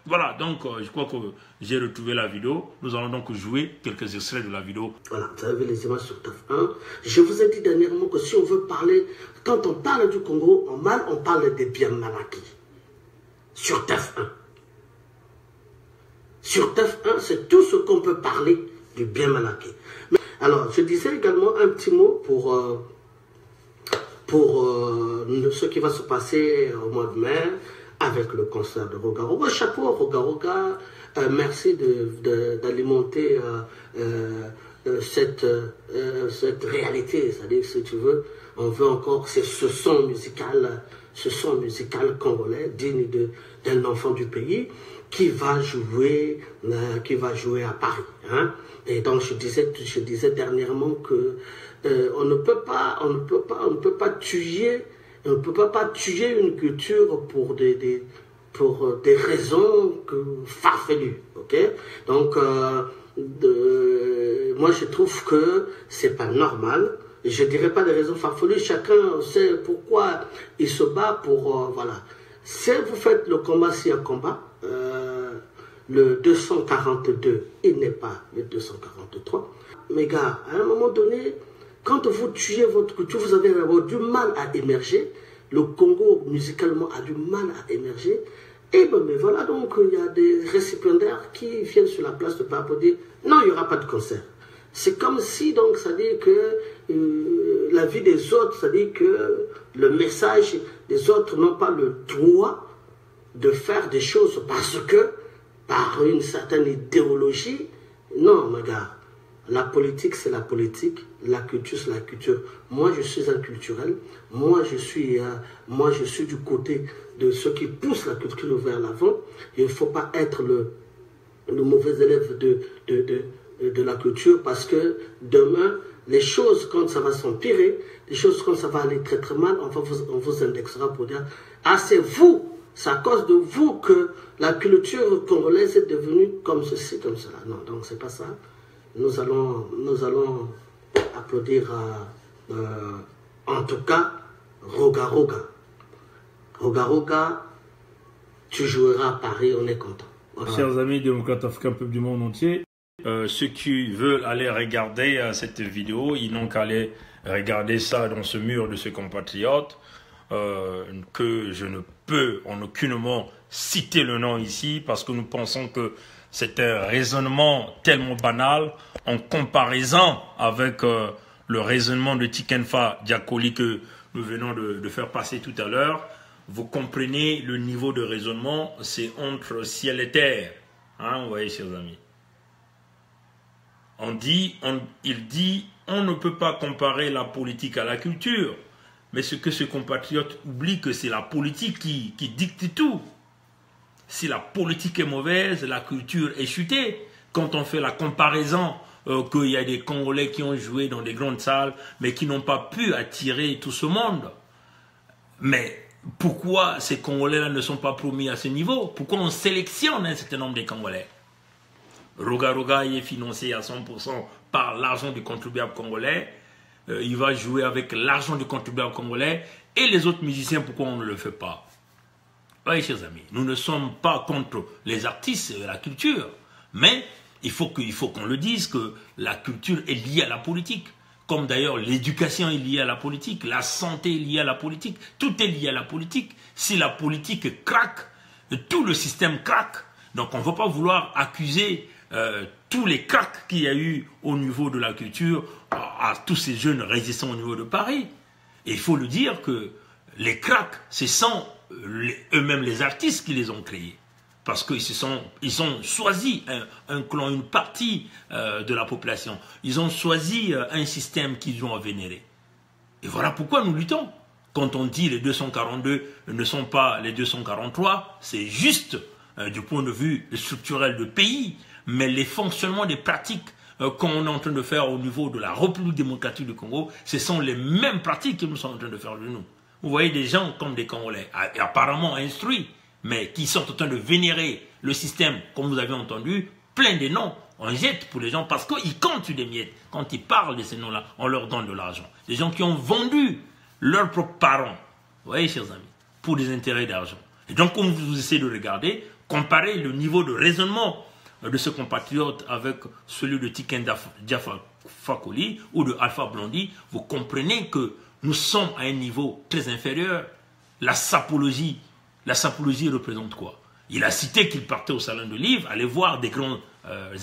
Voilà, donc je crois que j'ai retrouvé la vidéo. Nous allons donc jouer quelques extraits de la vidéo. Voilà, vous avez les images sur TAF 1. Je vous ai dit dernièrement que si on veut parler, quand on parle du Congo, en mal, on parle des biens mal acquis. Sur TAF 1. Sur TAF 1, c'est tout ce qu'on peut parler du bien mal acquis. Alors, je disais également un petit mot pour ce qui va se passer au mois de mai avec le concert de Roga Roga. Chapeau Roga Roga, merci d'alimenter cette réalité, c'est-à-dire, si tu veux, on veut encore ce son musical congolais, digne d'un enfant du pays, qui va jouer à Paris. Hein? Et donc je disais dernièrement que on ne peut pas tuer une culture pour des raisons farfelues. Ok? Donc moi je trouve que c'est pas normal. Je dirais pas des raisons farfelues. Chacun sait pourquoi il se bat pour voilà. Si vous faites le combat, s'il y a combat, le 242, il n'est pas le 243. Mais gars, à un moment donné, quand vous tuez votre culture, vous avez du mal à émerger. Le Congo, musicalement, a du mal à émerger. Et ben, mais voilà, donc, il y a des récipiendaires qui viennent sur la place de Paris pour dire non, il n'y aura pas de concert. C'est comme si, donc, ça dit que la vie des autres, ça dit que le message des autres n'ont pas le droit de faire des choses parce que, par une certaine idéologie, non, mon gars, la politique, c'est la politique, la culture, c'est la culture. Moi, je suis un culturel, moi, je suis du côté de ceux qui poussent la culture vers l'avant. Il ne faut pas être le mauvais élève de la culture parce que demain, les choses, quand ça va s'empirer, les choses, quand ça va aller très très mal, on vous indexera pour dire « Ah, c'est vous !» C'est à cause de vous que la culture congolaise est devenue comme ceci, comme cela. Non, donc c'est pas ça. Nous allons applaudir en tout cas Roga Roga. Roga Roga, tu joueras à Paris, on est content. Voilà. Chers amis démocrates africains, peuple du monde entier, ceux qui veulent aller regarder cette vidéo, ils n'ont qu'à aller regarder ça dans ce mur de ce compatriote. Que je ne peux en aucunement citer le nom ici parce que nous pensons que c'est un raisonnement tellement banal en comparaison avec le raisonnement de Tikenfa Diakoli que nous venons de faire passer tout à l'heure. Vous comprenez le niveau de raisonnement, c'est entre ciel et terre. Hein, vous voyez, chers amis. Il dit, on ne peut pas comparer la politique à la culture. Mais ce que ce compatriote oublie, que c'est la politique qui dicte tout. Si la politique est mauvaise, la culture est chutée. Quand on fait la comparaison qu'il y a des Congolais qui ont joué dans des grandes salles, mais qui n'ont pas pu attirer tout ce monde. Mais pourquoi ces Congolais-là ne sont pas promis à ce niveau? Pourquoi on sélectionne un certain nombre de Congolais? Roga Roga est financé à 100% par l'argent du contribuable congolais. il va jouer avec l'argent du contribuable congolais, et les autres musiciens, pourquoi on ne le fait pas? Oui, chers amis, nous ne sommes pas contre les artistes et la culture, mais il faut qu'on le dise que la culture est liée à la politique, comme d'ailleurs l'éducation est liée à la politique, la santé est liée à la politique, tout est lié à la politique. Si la politique craque, tout le système craque. Donc on ne va pas vouloir accuser tous les cracks qu'il y a eu au niveau de la culture à tous ces jeunes résistants au niveau de Paris. Et il faut le dire que les cracks, ce sont eux-mêmes les artistes qui les ont créés. Parce qu'ils ont choisi un clan, une partie de la population. Ils ont choisi un système qu'ils ont à vénérer. Et voilà pourquoi nous luttons. Quand on dit les 242 ne sont pas les 243, c'est juste du point de vue structurel de pays, mais les fonctionnements des pratiques qu'on est en train de faire au niveau de la République démocratique du Congo, ce sont les mêmes pratiques que nous sommes en train de faire de nous. Vous voyez des gens comme des Congolais, apparemment instruits, mais qui sont en train de vénérer le système, comme vous avez entendu, plein de noms. On jette pour les gens parce qu'ils comptent sur des miettes. Quand ils parlent de ces noms-là, on leur donne de l'argent. Des gens qui ont vendu leurs propres parents, vous voyez, chers amis, pour des intérêts d'argent. Et donc, comme vous essayez de regarder, comparer le niveau de raisonnement de ce compatriote avec celui de Tiken Fakoly ou de Alpha Blondy, vous comprenez que nous sommes à un niveau très inférieur. La sapologie représente quoi? Il a cité qu'il partait au salon de livres, aller voir des grands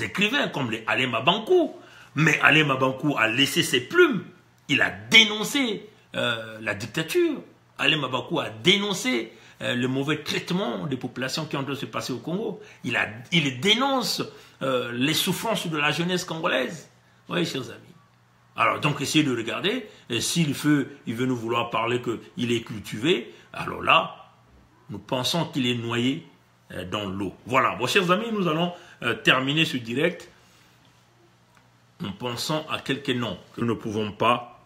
écrivains comme les Alain Mabankou. Mais Alain Mabankou a laissé ses plumes. Il a dénoncé la dictature. Alain Mabankou a dénoncé le mauvais traitement des populations qui ont dû se passer au Congo. Il dénonce les souffrances de la jeunesse congolaise. Oui, chers amis. Alors, donc, essayez de regarder. S'il veut nous vouloir parler qu'il est cultivé, alors là, nous pensons qu'il est noyé dans l'eau. Voilà, bon, chers amis, nous allons terminer ce direct en pensant à quelques noms que nous ne pouvons pas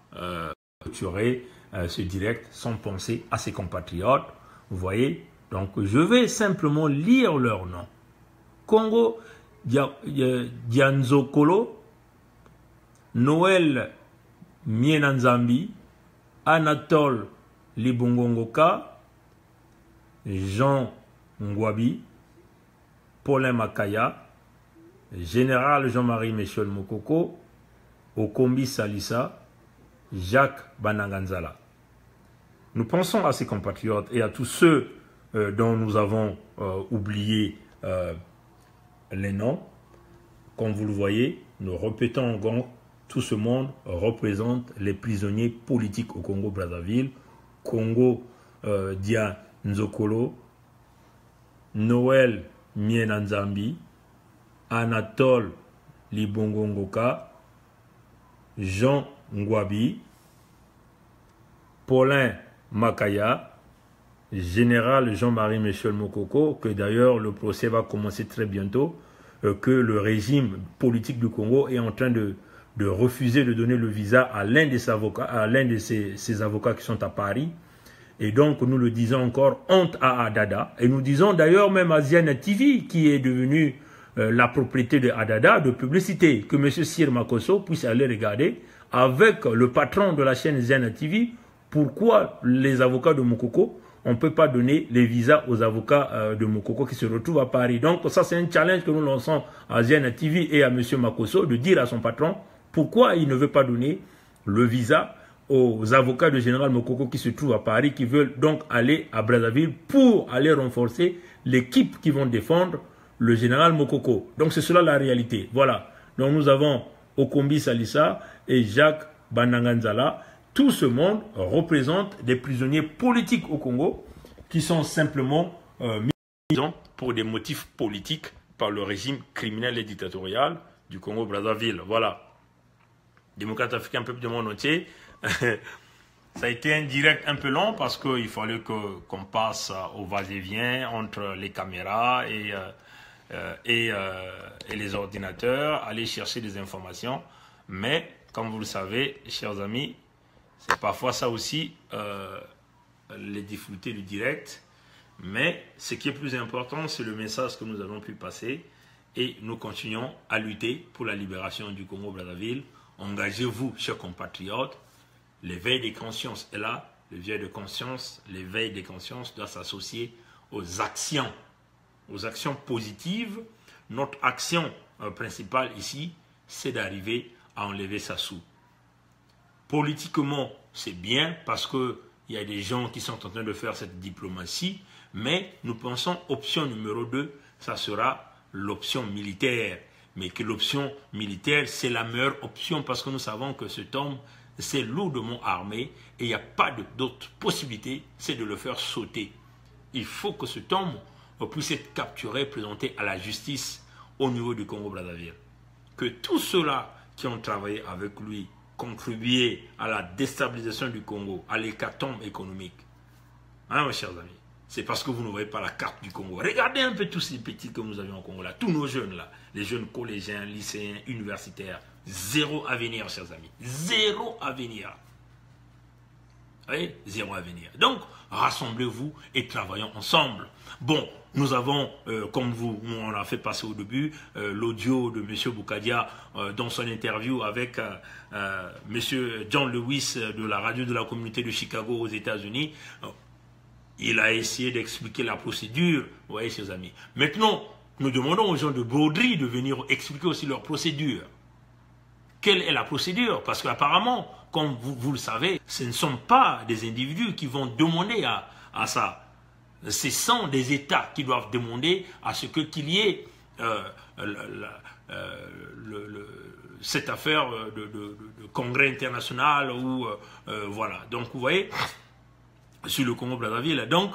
clôturer ce direct sans penser à ses compatriotes. Vous voyez, donc je vais simplement lire leurs noms. Congo Dianzokolo, Noël Mienanzambi, Anatole Libongongoka, Jean Ngwabi, Paulin Makaya, Général Jean-Marie Michel Mokoko, Okombi Salissa, Jacques Bananganzala. Nous pensons à ces compatriotes et à tous ceux dont nous avons oublié les noms. Comme vous le voyez, nous répétons encore, tout ce monde représente les prisonniers politiques au Congo-Brazzaville, Congo Dia Nzokolo, Noël Mienanzambi, Anatole Libongongoka, Jean Ngwabi, Paulin Makaya, Général Jean-Marie Michel Mokoko, que d'ailleurs le procès va commencer très bientôt, que le régime politique du Congo est en train de refuser de donner le visa à l'un de ses avocats qui sont à Paris. Et donc, nous le disons encore, honte à Adada. Et nous disons d'ailleurs même à Ziana TV, qui est devenue la propriété de Adada, de publicité, que M. Sir Makosso puisse aller regarder avec le patron de la chaîne Ziana TV, pourquoi les avocats de Mokoko, on ne peut pas donner les visas aux avocats de Mokoko qui se retrouvent à Paris. Donc ça, c'est un challenge que nous lançons à Ziana TV et à M. Makosso de dire à son patron pourquoi il ne veut pas donner le visa aux avocats de Général Mokoko qui se trouvent à Paris, qui veulent donc aller à Brazzaville pour aller renforcer l'équipe qui vont défendre le Général Mokoko. Donc c'est cela la réalité. Voilà. Donc nous avons Okombi Salissa et Jacques Bananganzala. Tout ce monde représente des prisonniers politiques au Congo qui sont simplement mis pour des motifs politiques par le régime criminel et dictatorial du Congo-Brazzaville. Voilà. Démocrates africains, peuple du monde entier. Ça a été un direct un peu long parce qu'il fallait qu'on passe au va-et-vient entre les caméras et les ordinateurs, aller chercher des informations. Mais, comme vous le savez, chers amis, c'est parfois ça aussi les difficultés du direct. Mais ce qui est plus important, c'est le message que nous avons pu passer. Et nous continuons à lutter pour la libération du Congo-Brazzaville. engagez-vous, chers compatriotes. L'éveil des consciences est là. L'éveil des consciences doit s'associer aux actions positives. Notre action principale ici, c'est d'arriver à enlever Sassou. Politiquement, c'est bien parce qu'il y a des gens qui sont en train de faire cette diplomatie, mais nous pensons option numéro 2, ça sera l'option militaire. Mais que l'option militaire, c'est la meilleure option parce que nous savons que cet homme, c'est lourdement armé et il n'y a pas d'autre possibilité, c'est de le faire sauter. Il faut que cet homme puisse être capturé, présenté à la justice au niveau du Congo-Brazzaville. Que tous ceux-là qui ont travaillé avec lui, contribué à la déstabilisation du Congo, à l'hécatombe économique. Hein, mes chers amis? C'est parce que vous ne voyez pas la carte du Congo. Regardez un peu tous ces petits que nous avions au Congo là, tous nos jeunes là, les jeunes collégiens, lycéens, universitaires. Zéro avenir, chers amis. Zéro avenir. Vous voyez? Zéro avenir. Donc, rassemblez-vous et travaillons ensemble. Bon, nous avons, comme nous on l'a fait passer au début, l'audio de M. Boukadia dans son interview avec M. John Lewis de la radio de la communauté de Chicago aux États-Unis. Il a essayé d'expliquer la procédure. Vous voyez, chers amis. Maintenant, nous demandons aux gens de Baudry de venir expliquer aussi leur procédure. Quelle est la procédure? Parce qu'apparemment, comme vous le savez, ce ne sont pas des individus qui vont demander à ça. Ce sont des États qui doivent demander à ce qu'il y ait cette affaire de congrès international ou voilà. Donc, vous voyez, sur le Congo-Brazzaville. Donc,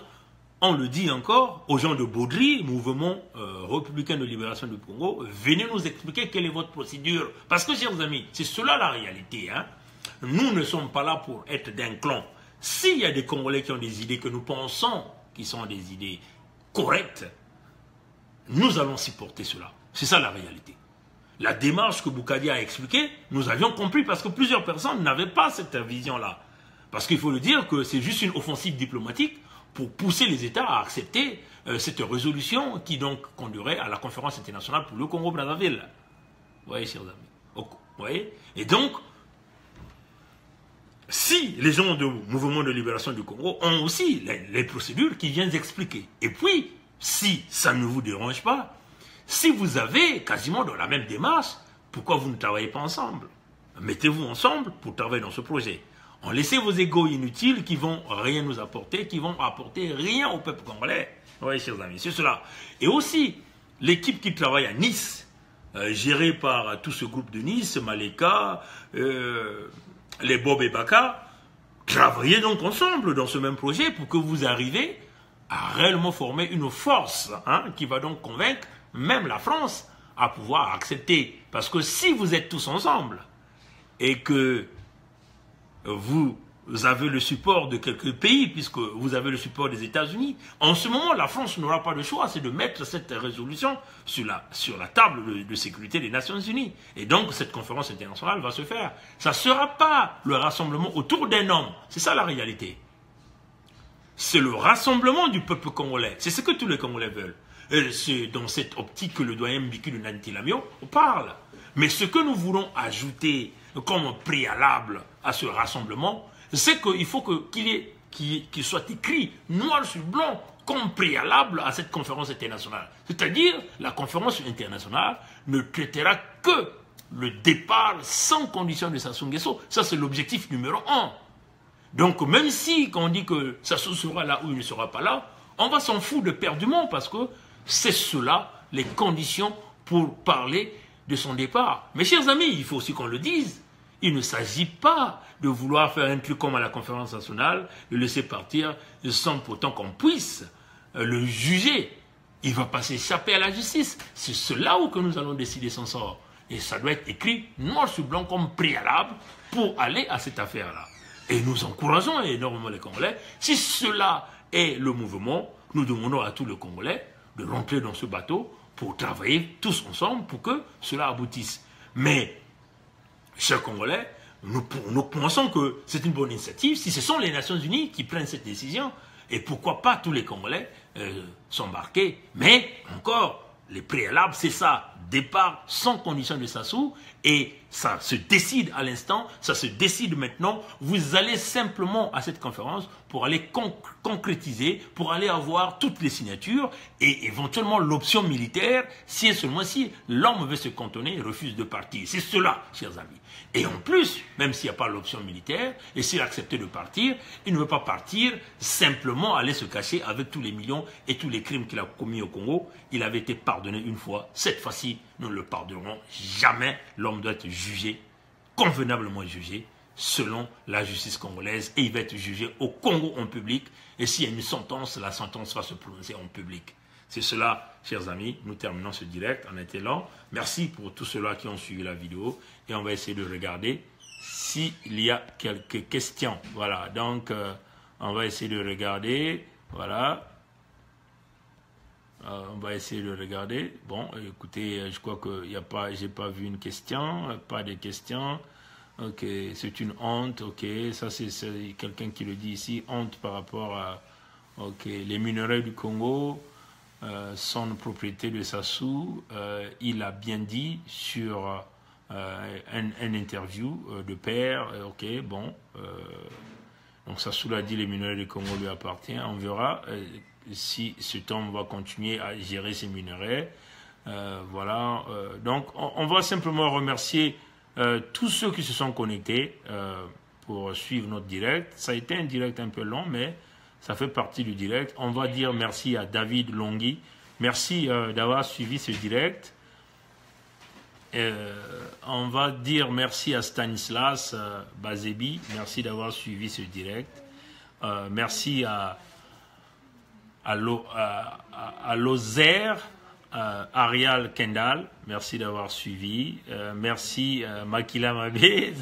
on le dit encore aux gens de Baudry, mouvement républicain de libération du Congo, venez nous expliquer quelle est votre procédure. Parce que, chers amis, c'est cela la réalité. Hein? Nous ne sommes pas là pour être d'un clan. S'il y a des Congolais qui ont des idées que nous pensons qui sont des idées correctes, nous allons supporter cela. C'est ça la réalité. La démarche que Boukadia a expliquée, nous avions compris parce que plusieurs personnes n'avaient pas cette vision-là. Parce qu'il faut le dire que c'est juste une offensive diplomatique pour pousser les États à accepter cette résolution qui donc conduirait à la conférence internationale pour le Congo-Brazzaville. Vous voyez, chers amis. Vous voyez? Et donc, si les gens du mouvement de libération du Congo ont aussi les procédures qui viennent expliquer. Et puis, si ça ne vous dérange pas, si vous avez quasiment dans la même démarche, pourquoi vous ne travaillez pas ensemble? Mettez-vous ensemble pour travailler dans ce projet. On laissez vos égos inutiles qui vont rien nous apporter, qui vont apporter rien au peuple congolais. Oui, chers amis, c'est cela. Et aussi, l'équipe qui travaille à Nice, gérée par tout ce groupe de Nice, Maleka, les Bob et Baka, travaillez donc ensemble dans ce même projet pour que vous arriviez à réellement former une force qui va donc convaincre même la France à pouvoir accepter. Parce que si vous êtes tous ensemble et que vous avez le support de quelques pays, puisque vous avez le support des États-Unis, en ce moment, la France n'aura pas de choix, c'est de mettre cette résolution sur la table de sécurité des Nations Unies. Et donc, cette conférence internationale va se faire. Ça ne sera pas le rassemblement autour d'un homme. C'est ça la réalité. C'est le rassemblement du peuple congolais. C'est ce que tous les Congolais veulent. Et c'est dans cette optique que le doyen Mbiki de Nandi Lamio parle. Mais ce que nous voulons ajouter comme préalable à ce rassemblement, c'est qu'il faut qu'il soit écrit noir sur blanc comme préalable à cette conférence internationale. C'est-à-dire, la conférence internationale ne traitera que le départ sans condition de Sassou Nguesso. Ça, c'est l'objectif numéro 1. Donc, même si quand on dit que Sassou sera là ou il ne sera pas là, on va s'en foutre éperdument parce que c'est cela, les conditions pour parler de son départ. Mes chers amis, il faut aussi qu'on le dise. Il ne s'agit pas de vouloir faire un truc comme à la conférence nationale, le laisser partir sans pourtant qu'on puisse le juger. Il va pas s'échapper à la justice. C'est cela où que nous allons décider son sort. Et ça doit être écrit noir sur blanc comme préalable pour aller à cette affaire-là. Et nous encourageons énormément les Congolais. Si cela est le mouvement, nous demandons à tous les Congolais de rentrer dans ce bateau pour travailler tous ensemble pour que cela aboutisse. Mais, chers Congolais, nous pensons que c'est une bonne initiative si ce sont les Nations Unies qui prennent cette décision. Et pourquoi pas tous les Congolais s'embarquer. Mais, encore, les préalables, c'est ça. départ sans condition de Sassou, et ça se décide à l'instant, ça se décide maintenant. Vous allez simplement à cette conférence pour aller concrétiser, pour aller avoir toutes les signatures et éventuellement l'option militaire, si et seulement si l'homme veut se cantonner et refuse de partir. C'est cela, chers amis. Et en plus, même s'il n'y a pas l'option militaire, et s'il a accepté de partir, il ne veut pas partir simplement aller se cacher avec tous les millions et tous les crimes qu'il a commis au Congo. Il avait été pardonné une fois, cette fois-ci, nous ne le pardonnerons jamais. L'homme doit être jugé, convenablement jugé, selon la justice congolaise, et il va être jugé au Congo en public, et s'il y a une sentence, la sentence va se prononcer en public. C'est cela, chers amis, nous terminons ce direct en été lent. Merci pour tous ceux-là qui ont suivi la vidéo, et on va essayer de regarder s'il y a quelques questions. Voilà, donc on va essayer de regarder, voilà. On va essayer de regarder. Bon, écoutez, je crois que il y a pas, j'ai pas vu une question, pas de questions. Ok, c'est une honte. Ok, ça c'est quelqu'un qui le dit ici, honte par rapport à. Ok, les minerais du Congo sont une propriété de Sassou. Il a bien dit sur un interview de père. Ok, bon. Donc Sassou l'a dit, les minerais du Congo lui appartiennent. On verra si cet homme va continuer à gérer ces minerais. Voilà. Donc on va simplement remercier tous ceux qui se sont connectés pour suivre notre direct. Ça a été un direct un peu long, mais ça fait partie du direct. On va dire merci à David Longhi. Merci d'avoir suivi ce direct. On va dire merci à Stanislas Bazebi. Merci d'avoir suivi ce direct. Merci à Lozer, Arial Kendall. Merci d'avoir suivi. Merci Makila Mabé.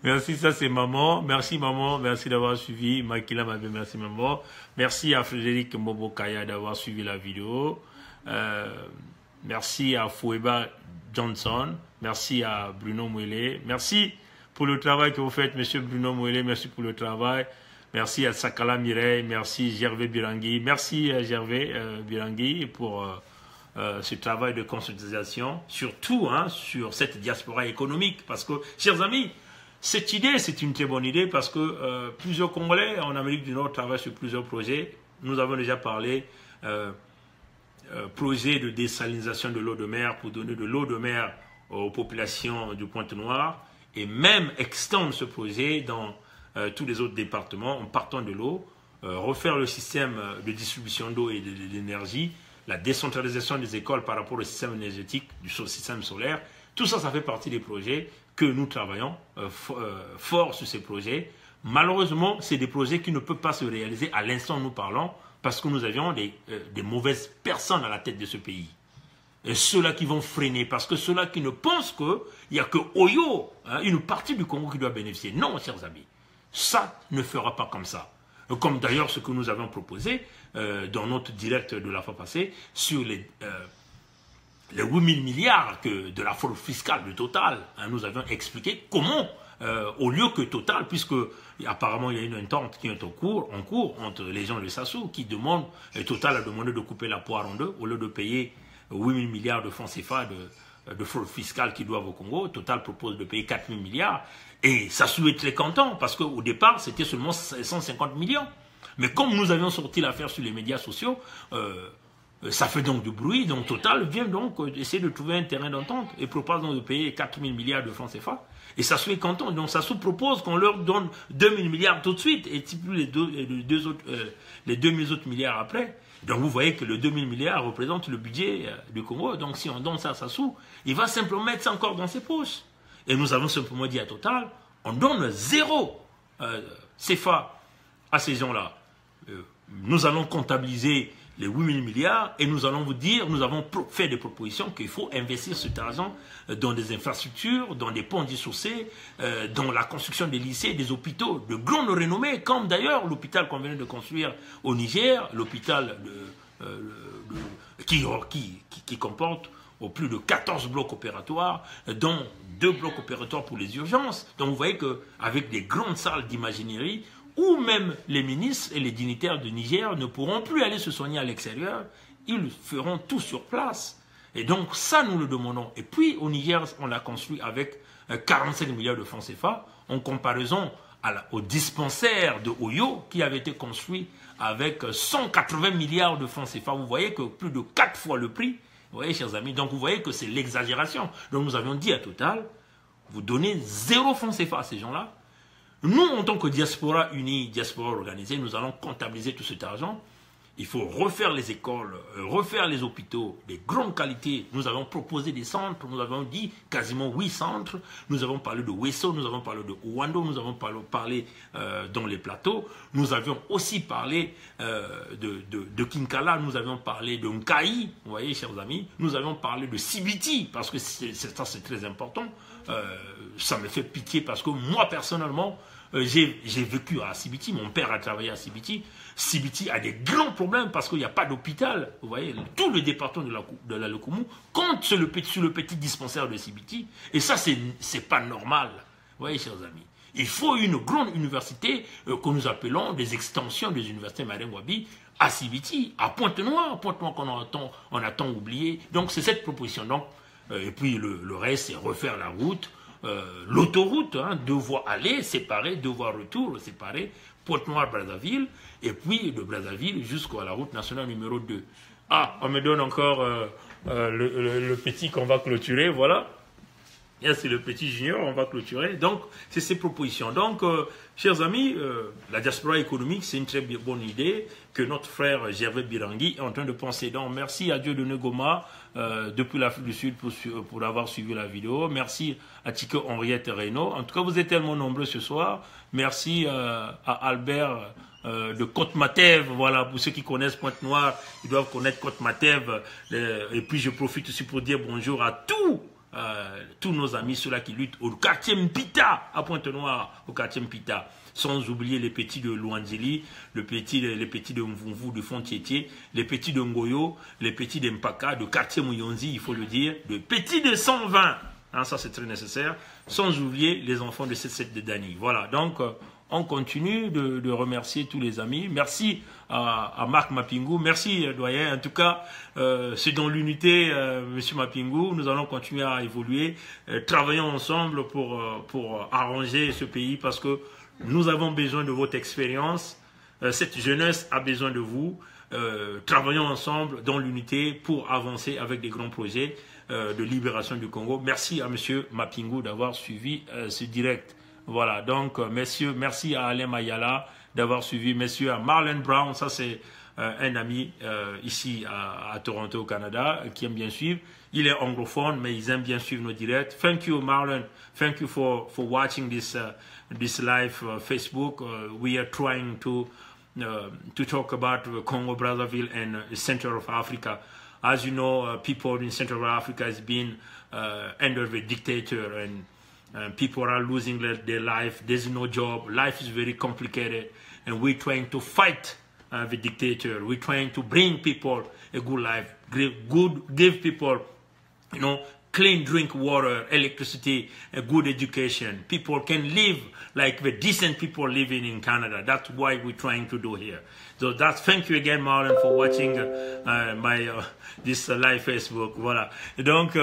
Merci, ça c'est maman. Merci maman, merci d'avoir suivi. Makila Mabé, merci maman. Merci à Frédéric Mobokaya d'avoir suivi la vidéo. Merci à Foueba Johnson. Merci à Bruno Mouélé. Merci pour le travail que vous faites, monsieur Bruno Mouélé. Merci pour le travail. Merci à Sakala Mireille. Merci Gervais Birangui. Merci Gervais Birangui pour ce travail de consultation, surtout sur cette diaspora économique. Parce que, chers amis, cette idée, c'est une très bonne idée parce que plusieurs Congolais en Amérique du Nord travaillent sur plusieurs projets. Nous avons déjà parlé projet de désalinisation de l'eau de mer pour donner de l'eau de mer aux populations du Pointe-Noire et même extendre ce projet dans tous les autres départements en partant de l'eau, refaire le système de distribution d'eau et d'énergie, la décentralisation des écoles par rapport au système énergétique du système solaire. Tout ça, ça fait partie des projets que nous travaillons fort sur ces projets. Malheureusement, c'est des projets qui ne peuvent pas se réaliser à l'instant où nous parlons parce que nous avions des mauvaises personnes à la tête de ce pays. Et ceux-là qui vont freiner, parce que ceux-là qui ne pensent qu'il n'y a que Oyo, une partie du Congo qui doit bénéficier. Non, chers amis, ça ne fera pas comme ça. Comme d'ailleurs ce que nous avons proposé dans notre direct de la fois passée sur les 8 000 milliards de la fraude fiscale de Total. Nous avions expliqué comment, au lieu que Total, puisque apparemment il y a une entente qui est en cours entre les gens de Sassou qui demandent, Total a demandé de couper la poire en deux, au lieu de payer 8 000 milliards de francs CFA de fraude fiscale qu'ils doivent au Congo. Total propose de payer 4 000 milliards. Et Sassou est très content parce qu'au départ, c'était seulement 150 millions. Mais comme nous avions sorti l'affaire sur les médias sociaux, ça fait donc du bruit. Donc Total vient donc essayer de trouver un terrain d'entente et propose donc de payer 4 000 milliards de francs CFA. Et Sassou est content. Donc Sassou propose qu'on leur donne 2 000 milliards tout de suite et plus les 2 000 autres milliards après. Donc vous voyez que le 2 000 milliards représente le budget du Congo. Donc si on donne ça à Sassou, il va simplement mettre ça encore dans ses poches. Et nous avons simplement dit à Total, on donne 0 CFA à ces gens-là. Nous allons comptabiliser les 8 000 milliards et nous allons vous dire, nous avons fait des propositions qu'il faut investir cet argent dans des infrastructures, dans des ponts dissociés, dans la construction des lycées, des hôpitaux de grande renommée, comme d'ailleurs l'hôpital qu'on vient de construire au Niger, l'hôpital qui comporte au plus de 14 blocs opératoires, dont 2 blocs opératoires pour les urgences. Donc vous voyez qu'avec des grandes salles d'imaginerie, où même les ministres et les dignitaires de Niger ne pourront plus aller se soigner à l'extérieur, ils feront tout sur place. Et donc, ça, nous le demandons. Et puis, au Niger, on l'a construit avec 45 milliards de francs CFA, en comparaison au dispensaire de Oyo, qui avait été construit avec 180 milliards de francs CFA. Vous voyez que plus de 4 fois le prix. Vous voyez, chers amis, donc vous voyez que c'est l'exagération. Donc, nous avions dit à Total, vous donnez 0 francs CFA à ces gens-là. Nous, en tant que diaspora unie, diaspora organisée, nous allons comptabiliser tout cet argent. Il faut refaire les écoles, refaire les hôpitaux, des grandes qualités. Nous avons proposé des centres, nous avons dit quasiment 8 centres. Nous avons parlé de Wesso, nous avons parlé de Ouando, nous avons parlé dans les plateaux. Nous avions aussi parlé de Kinkala, nous avions parlé de Nkaï, vous voyez, chers amis. Nous avons parlé de Sibiti, parce que ça c'est très important. Ça me fait pitié parce que moi, personnellement, j'ai vécu à Sibiti, mon père a travaillé à Sibiti. Sibiti a des grands problèmes parce qu'il n'y a pas d'hôpital. Vous voyez, tout le département de la Lokoumou compte sur le petit dispensaire de Sibiti. Et ça, c'est pas normal. Vous voyez, chers amis. Il faut une grande université que nous appelons des extensions des universités Marine Wabi à Sibiti, à Pointe-Noire qu'on a tant oublié. Donc, c'est cette proposition. Donc, et puis, le reste, c'est refaire la route. L'autoroute, hein, 2 voies aller séparées, 2 voies retour séparées, Pointe-Noire-Brazzaville, et puis de Brazzaville jusqu'à la route nationale numéro 2. Ah, on me donne encore le petit qu'on va clôturer, voilà. C'est le petit junior, on va clôturer. Donc, c'est ces propositions. Donc, chers amis, la diaspora économique, c'est une très bonne idée que notre frère Gervais Birangui est en train de penser. Donc, merci à Dieudonné Goma depuis l'Afrique du Sud pour avoir suivi la vidéo. Merci à Tike Henriette Reynaud. En tout cas, vous êtes tellement nombreux ce soir. Merci à Albert de Côte-Matev. Voilà, pour ceux qui connaissent Pointe-Noire, ils doivent connaître Côte-Matev. Et puis, je profite aussi pour dire bonjour à tous nos amis, ceux-là qui luttent au quartier Mpita, à Pointe-Noire, au quartier Mpita, sans oublier les petits de Louandjili, les petits de Mvumvu, de Fontietier, les petits de Ngoyo, les petits de Mpaka, de quartier Mouyonzi, il faut le dire, de petits de 120, hein, ça c'est très nécessaire, sans oublier les enfants de 7 de Dani. Voilà, donc on continue de remercier tous les amis. Merci à Marc Mapingou. Merci, doyen. En tout cas, c'est dans l'unité, monsieur Mapingou. Nous allons continuer à évoluer. Travaillons ensemble pour arranger ce pays parce que nous avons besoin de votre expérience. Cette jeunesse a besoin de vous. Travaillons ensemble dans l'unité pour avancer avec des grands projets de libération du Congo. Merci à monsieur Mapingou d'avoir suivi ce direct. Voilà, donc, messieurs, merci à Alain Mayala d'avoir suivi, messieurs, à Marlon Brown, ça c'est un ami ici à Toronto, au Canada, qui aime bien suivre. Il est anglophone, mais il aime bien suivre nos directs. Thank you, Marlon. Thank you for watching this live Facebook. We are trying to talk about Congo, Brazzaville, and Central of Africa. As you know, people in Central Africa has been under the dictator and people are losing their life. There's no job. Life is very complicated. And we're trying to fight the dictator. We're trying to bring people a good life. Give people, you know, clean drink water, electricity, a good education. People can live like the decent people living in Canada. That's what we're trying to do here. So thank you again, Marlon, for watching this live Facebook. Voilà. Donc,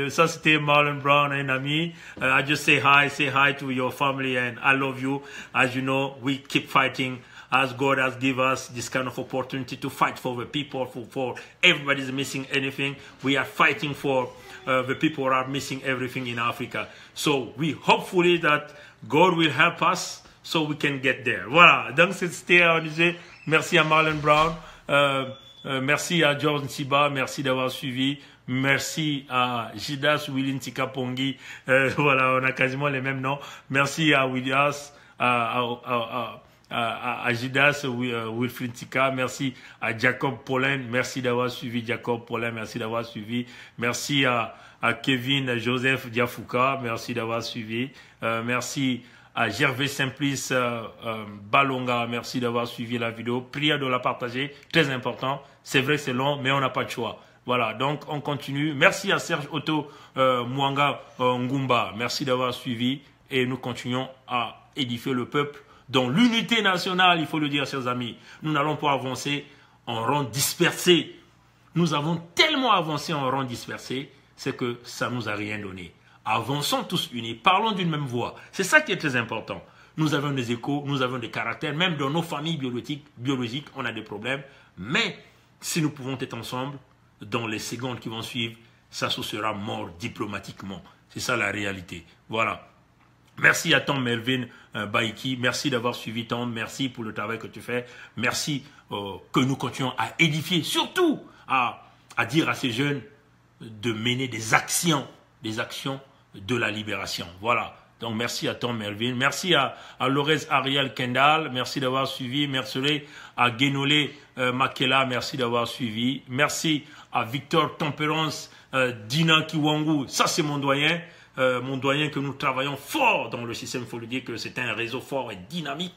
ça c'était Marlon Brown, un ami. I just say hi to your family, and I love you. As you know, we keep fighting. As God has given us this kind of opportunity to fight for the people, for everybody's missing anything. We are fighting for the people who are missing everything in Africa. So we hopefully that God will help us so we can get there. Voilà, donc c'était on disait merci à Marlon Brown, merci à George Nsiba, merci d'avoir suivi. Merci à Jidas Wilintika Pongi, voilà, on a quasiment les mêmes noms. Merci à Willias, à Jidas Wilfried Tika, merci à Jacob Pollen, merci d'avoir suivi Jacob Pollen, merci d'avoir suivi, merci à Kevin Joseph Diafouka, merci d'avoir suivi, merci à Gervais Simplice Balonga, merci d'avoir suivi la vidéo, priez de la partager, très important, c'est vrai c'est long mais on n'a pas de choix. Voilà, donc on continue. Merci à Serge Otto Mwanga Ngumba, merci d'avoir suivi et nous continuons à édifier le peuple dans l'unité nationale, il faut le dire, chers amis. Nous n'allons pas avancer en rang dispersé. Nous avons tellement avancé en rang dispersé, c'est que ça ne nous a rien donné. Avançons tous unis, parlons d'une même voix. C'est ça qui est très important. Nous avons des échos, nous avons des caractères, même dans nos familles biologiques, on a des problèmes. Mais si nous pouvons être ensemble, dans les secondes qui vont suivre, ça sera mort diplomatiquement. C'est ça la réalité. Voilà. Merci à Tom Melvin Baiki. Merci d'avoir suivi Tom. Merci pour le travail que tu fais. Merci que nous continuons à édifier. Surtout à dire à ces jeunes de mener des actions de la libération. Voilà. Donc merci à Tom Melvin. Merci à Lorez Ariel Kendall. Merci d'avoir suivi. Merci à Genole Makela. Merci d'avoir suivi. Merci à Victor Tempérance Dina Kiwangu. Ça c'est mon doyen. Que nous travaillons fort dans le système. Il faut le dire que c'est un réseau fort et dynamique.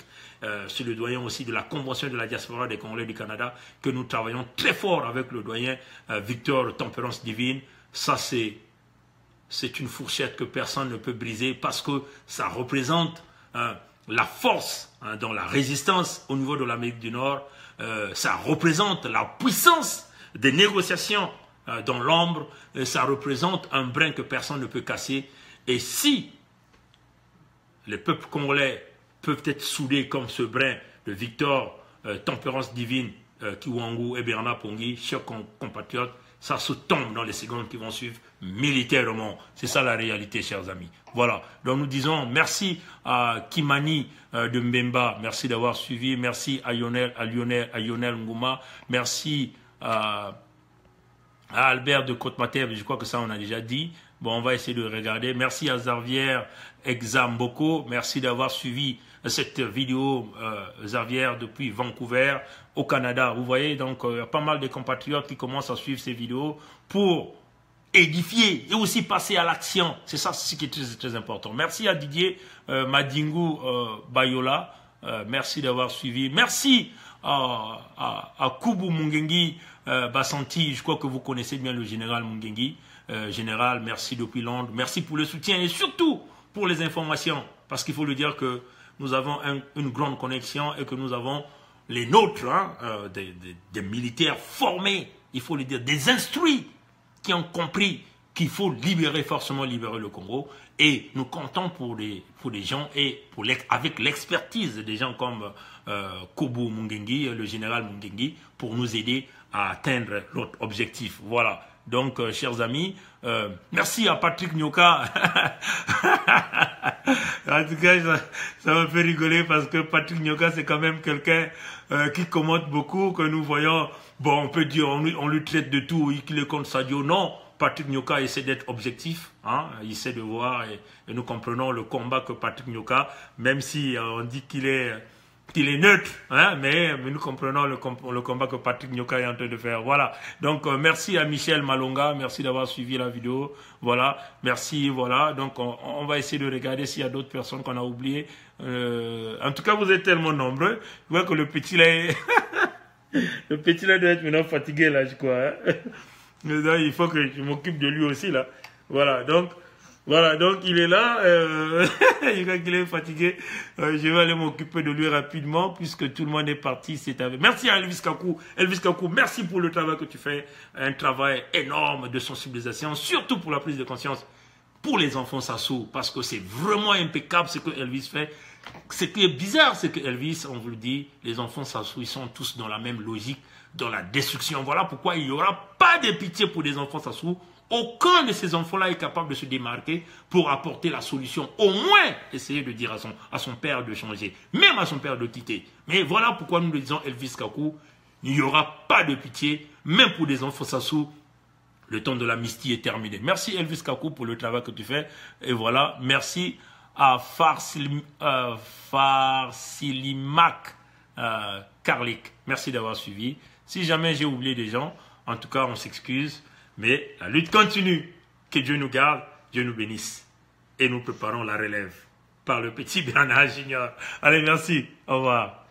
C'est le doyen aussi de la Convention de la diaspora des Congolais du Canada, que nous travaillons très fort avec le doyen Victor Tempérance Divine. Ça c'est une fourchette que personne ne peut briser parce que ça représente la force dans la résistance au niveau de l'Amérique du Nord. Ça représente la puissance des négociations dans l'ombre. Ça représente un brin que personne ne peut casser. Et si les peuples congolais peuvent être soudés comme ce brin de Victor Tempérance Divine, Kiwangu et Bernard Pongi, chers compatriotes, ça se tombe dans les secondes qui vont suivre militairement. C'est ça la réalité, chers amis. Voilà. Donc nous disons merci à Kimani de Mbemba. Merci d'avoir suivi. Merci à Lionel Ngouma. Merci à Albert de Côte-Mater. Je crois que ça on a déjà dit. Bon, on va essayer de regarder. Merci à Xavier Examboko. Merci d'avoir suivi cette vidéo, Xavier, depuis Vancouver, au Canada. Vous voyez, donc, il y a pas mal de compatriotes qui commencent à suivre ces vidéos pour édifier et aussi passer à l'action. C'est ça ce qui est très, très important. Merci à Didier Madingu Bayola. Merci d'avoir suivi. Merci à Kubu Mungengi Basanti. Je crois que vous connaissez bien le général Mungengi. Général, merci depuis Londres. Merci pour le soutien et surtout pour les informations. Parce qu'il faut le dire que nous avons une grande connexion et que nous avons les nôtres, des militaires formés, il faut le dire, des instruits qui ont compris qu'il faut forcément libérer le Congo. Et nous comptons pour des gens et avec l'expertise des gens comme Kobo Mungengi, le général Mungengi, pour nous aider à atteindre notre objectif. Voilà. Donc, chers amis, merci à Patrick Nyoka. En tout cas, ça me fait rigoler parce que Patrick Nyoka, c'est quand même quelqu'un qui commente beaucoup, que nous voyons, bon, on peut dire, on lui traite de tout, qu'il est contre Sadio. Non, Patrick Nyoka essaie d'être objectif, il essaie de voir, et nous comprenons le combat que Patrick Nyoka, même si on dit qu'il est neutre, mais nous comprenons le combat que Patrick Nyoka est en train de faire. Voilà. Donc, merci à Michel Malonga. Merci d'avoir suivi la vidéo. Voilà. Merci. Voilà. Donc, on va essayer de regarder s'il y a d'autres personnes qu'on a oubliées. En tout cas, vous êtes tellement nombreux. Je vois que le petit là le petit là doit être maintenant fatigué, là, je crois. Donc, il faut que je m'occupe de lui aussi, là. Voilà. Donc il est là, je crois qu'il est fatigué, je vais aller m'occuper de lui rapidement puisque tout le monde est parti. Merci à Elvis Kakou. Elvis Kakou, merci pour le travail que tu fais, un travail énorme de sensibilisation, surtout pour la prise de conscience pour les enfants Sassou, parce que c'est vraiment impeccable ce que Elvis fait. Ce qui est bizarre, c'est que Elvis, on vous le dit, les enfants Sassou, ils sont tous dans la même logique, dans la destruction. Voilà pourquoi il n'y aura pas de pitié pour les enfants Sassou. Aucun de ces enfants-là est capable de se démarquer pour apporter la solution. Au moins, essayer de dire à son père de changer, même à son père de quitter. Mais voilà pourquoi nous le disons, Elvis Kakou, il n'y aura pas de pitié, même pour les enfants Sassou. Le temps de l'amnistie est terminé. Merci Elvis Kakou pour le travail que tu fais. Et voilà, merci à Farsilimak Karlik. Merci d'avoir suivi. Si jamais j'ai oublié des gens, en tout cas, on s'excuse. Mais la lutte continue. Que Dieu nous garde, Dieu nous bénisse. Et nous préparons la relève par le petit Bernard Junior. Allez, merci. Au revoir.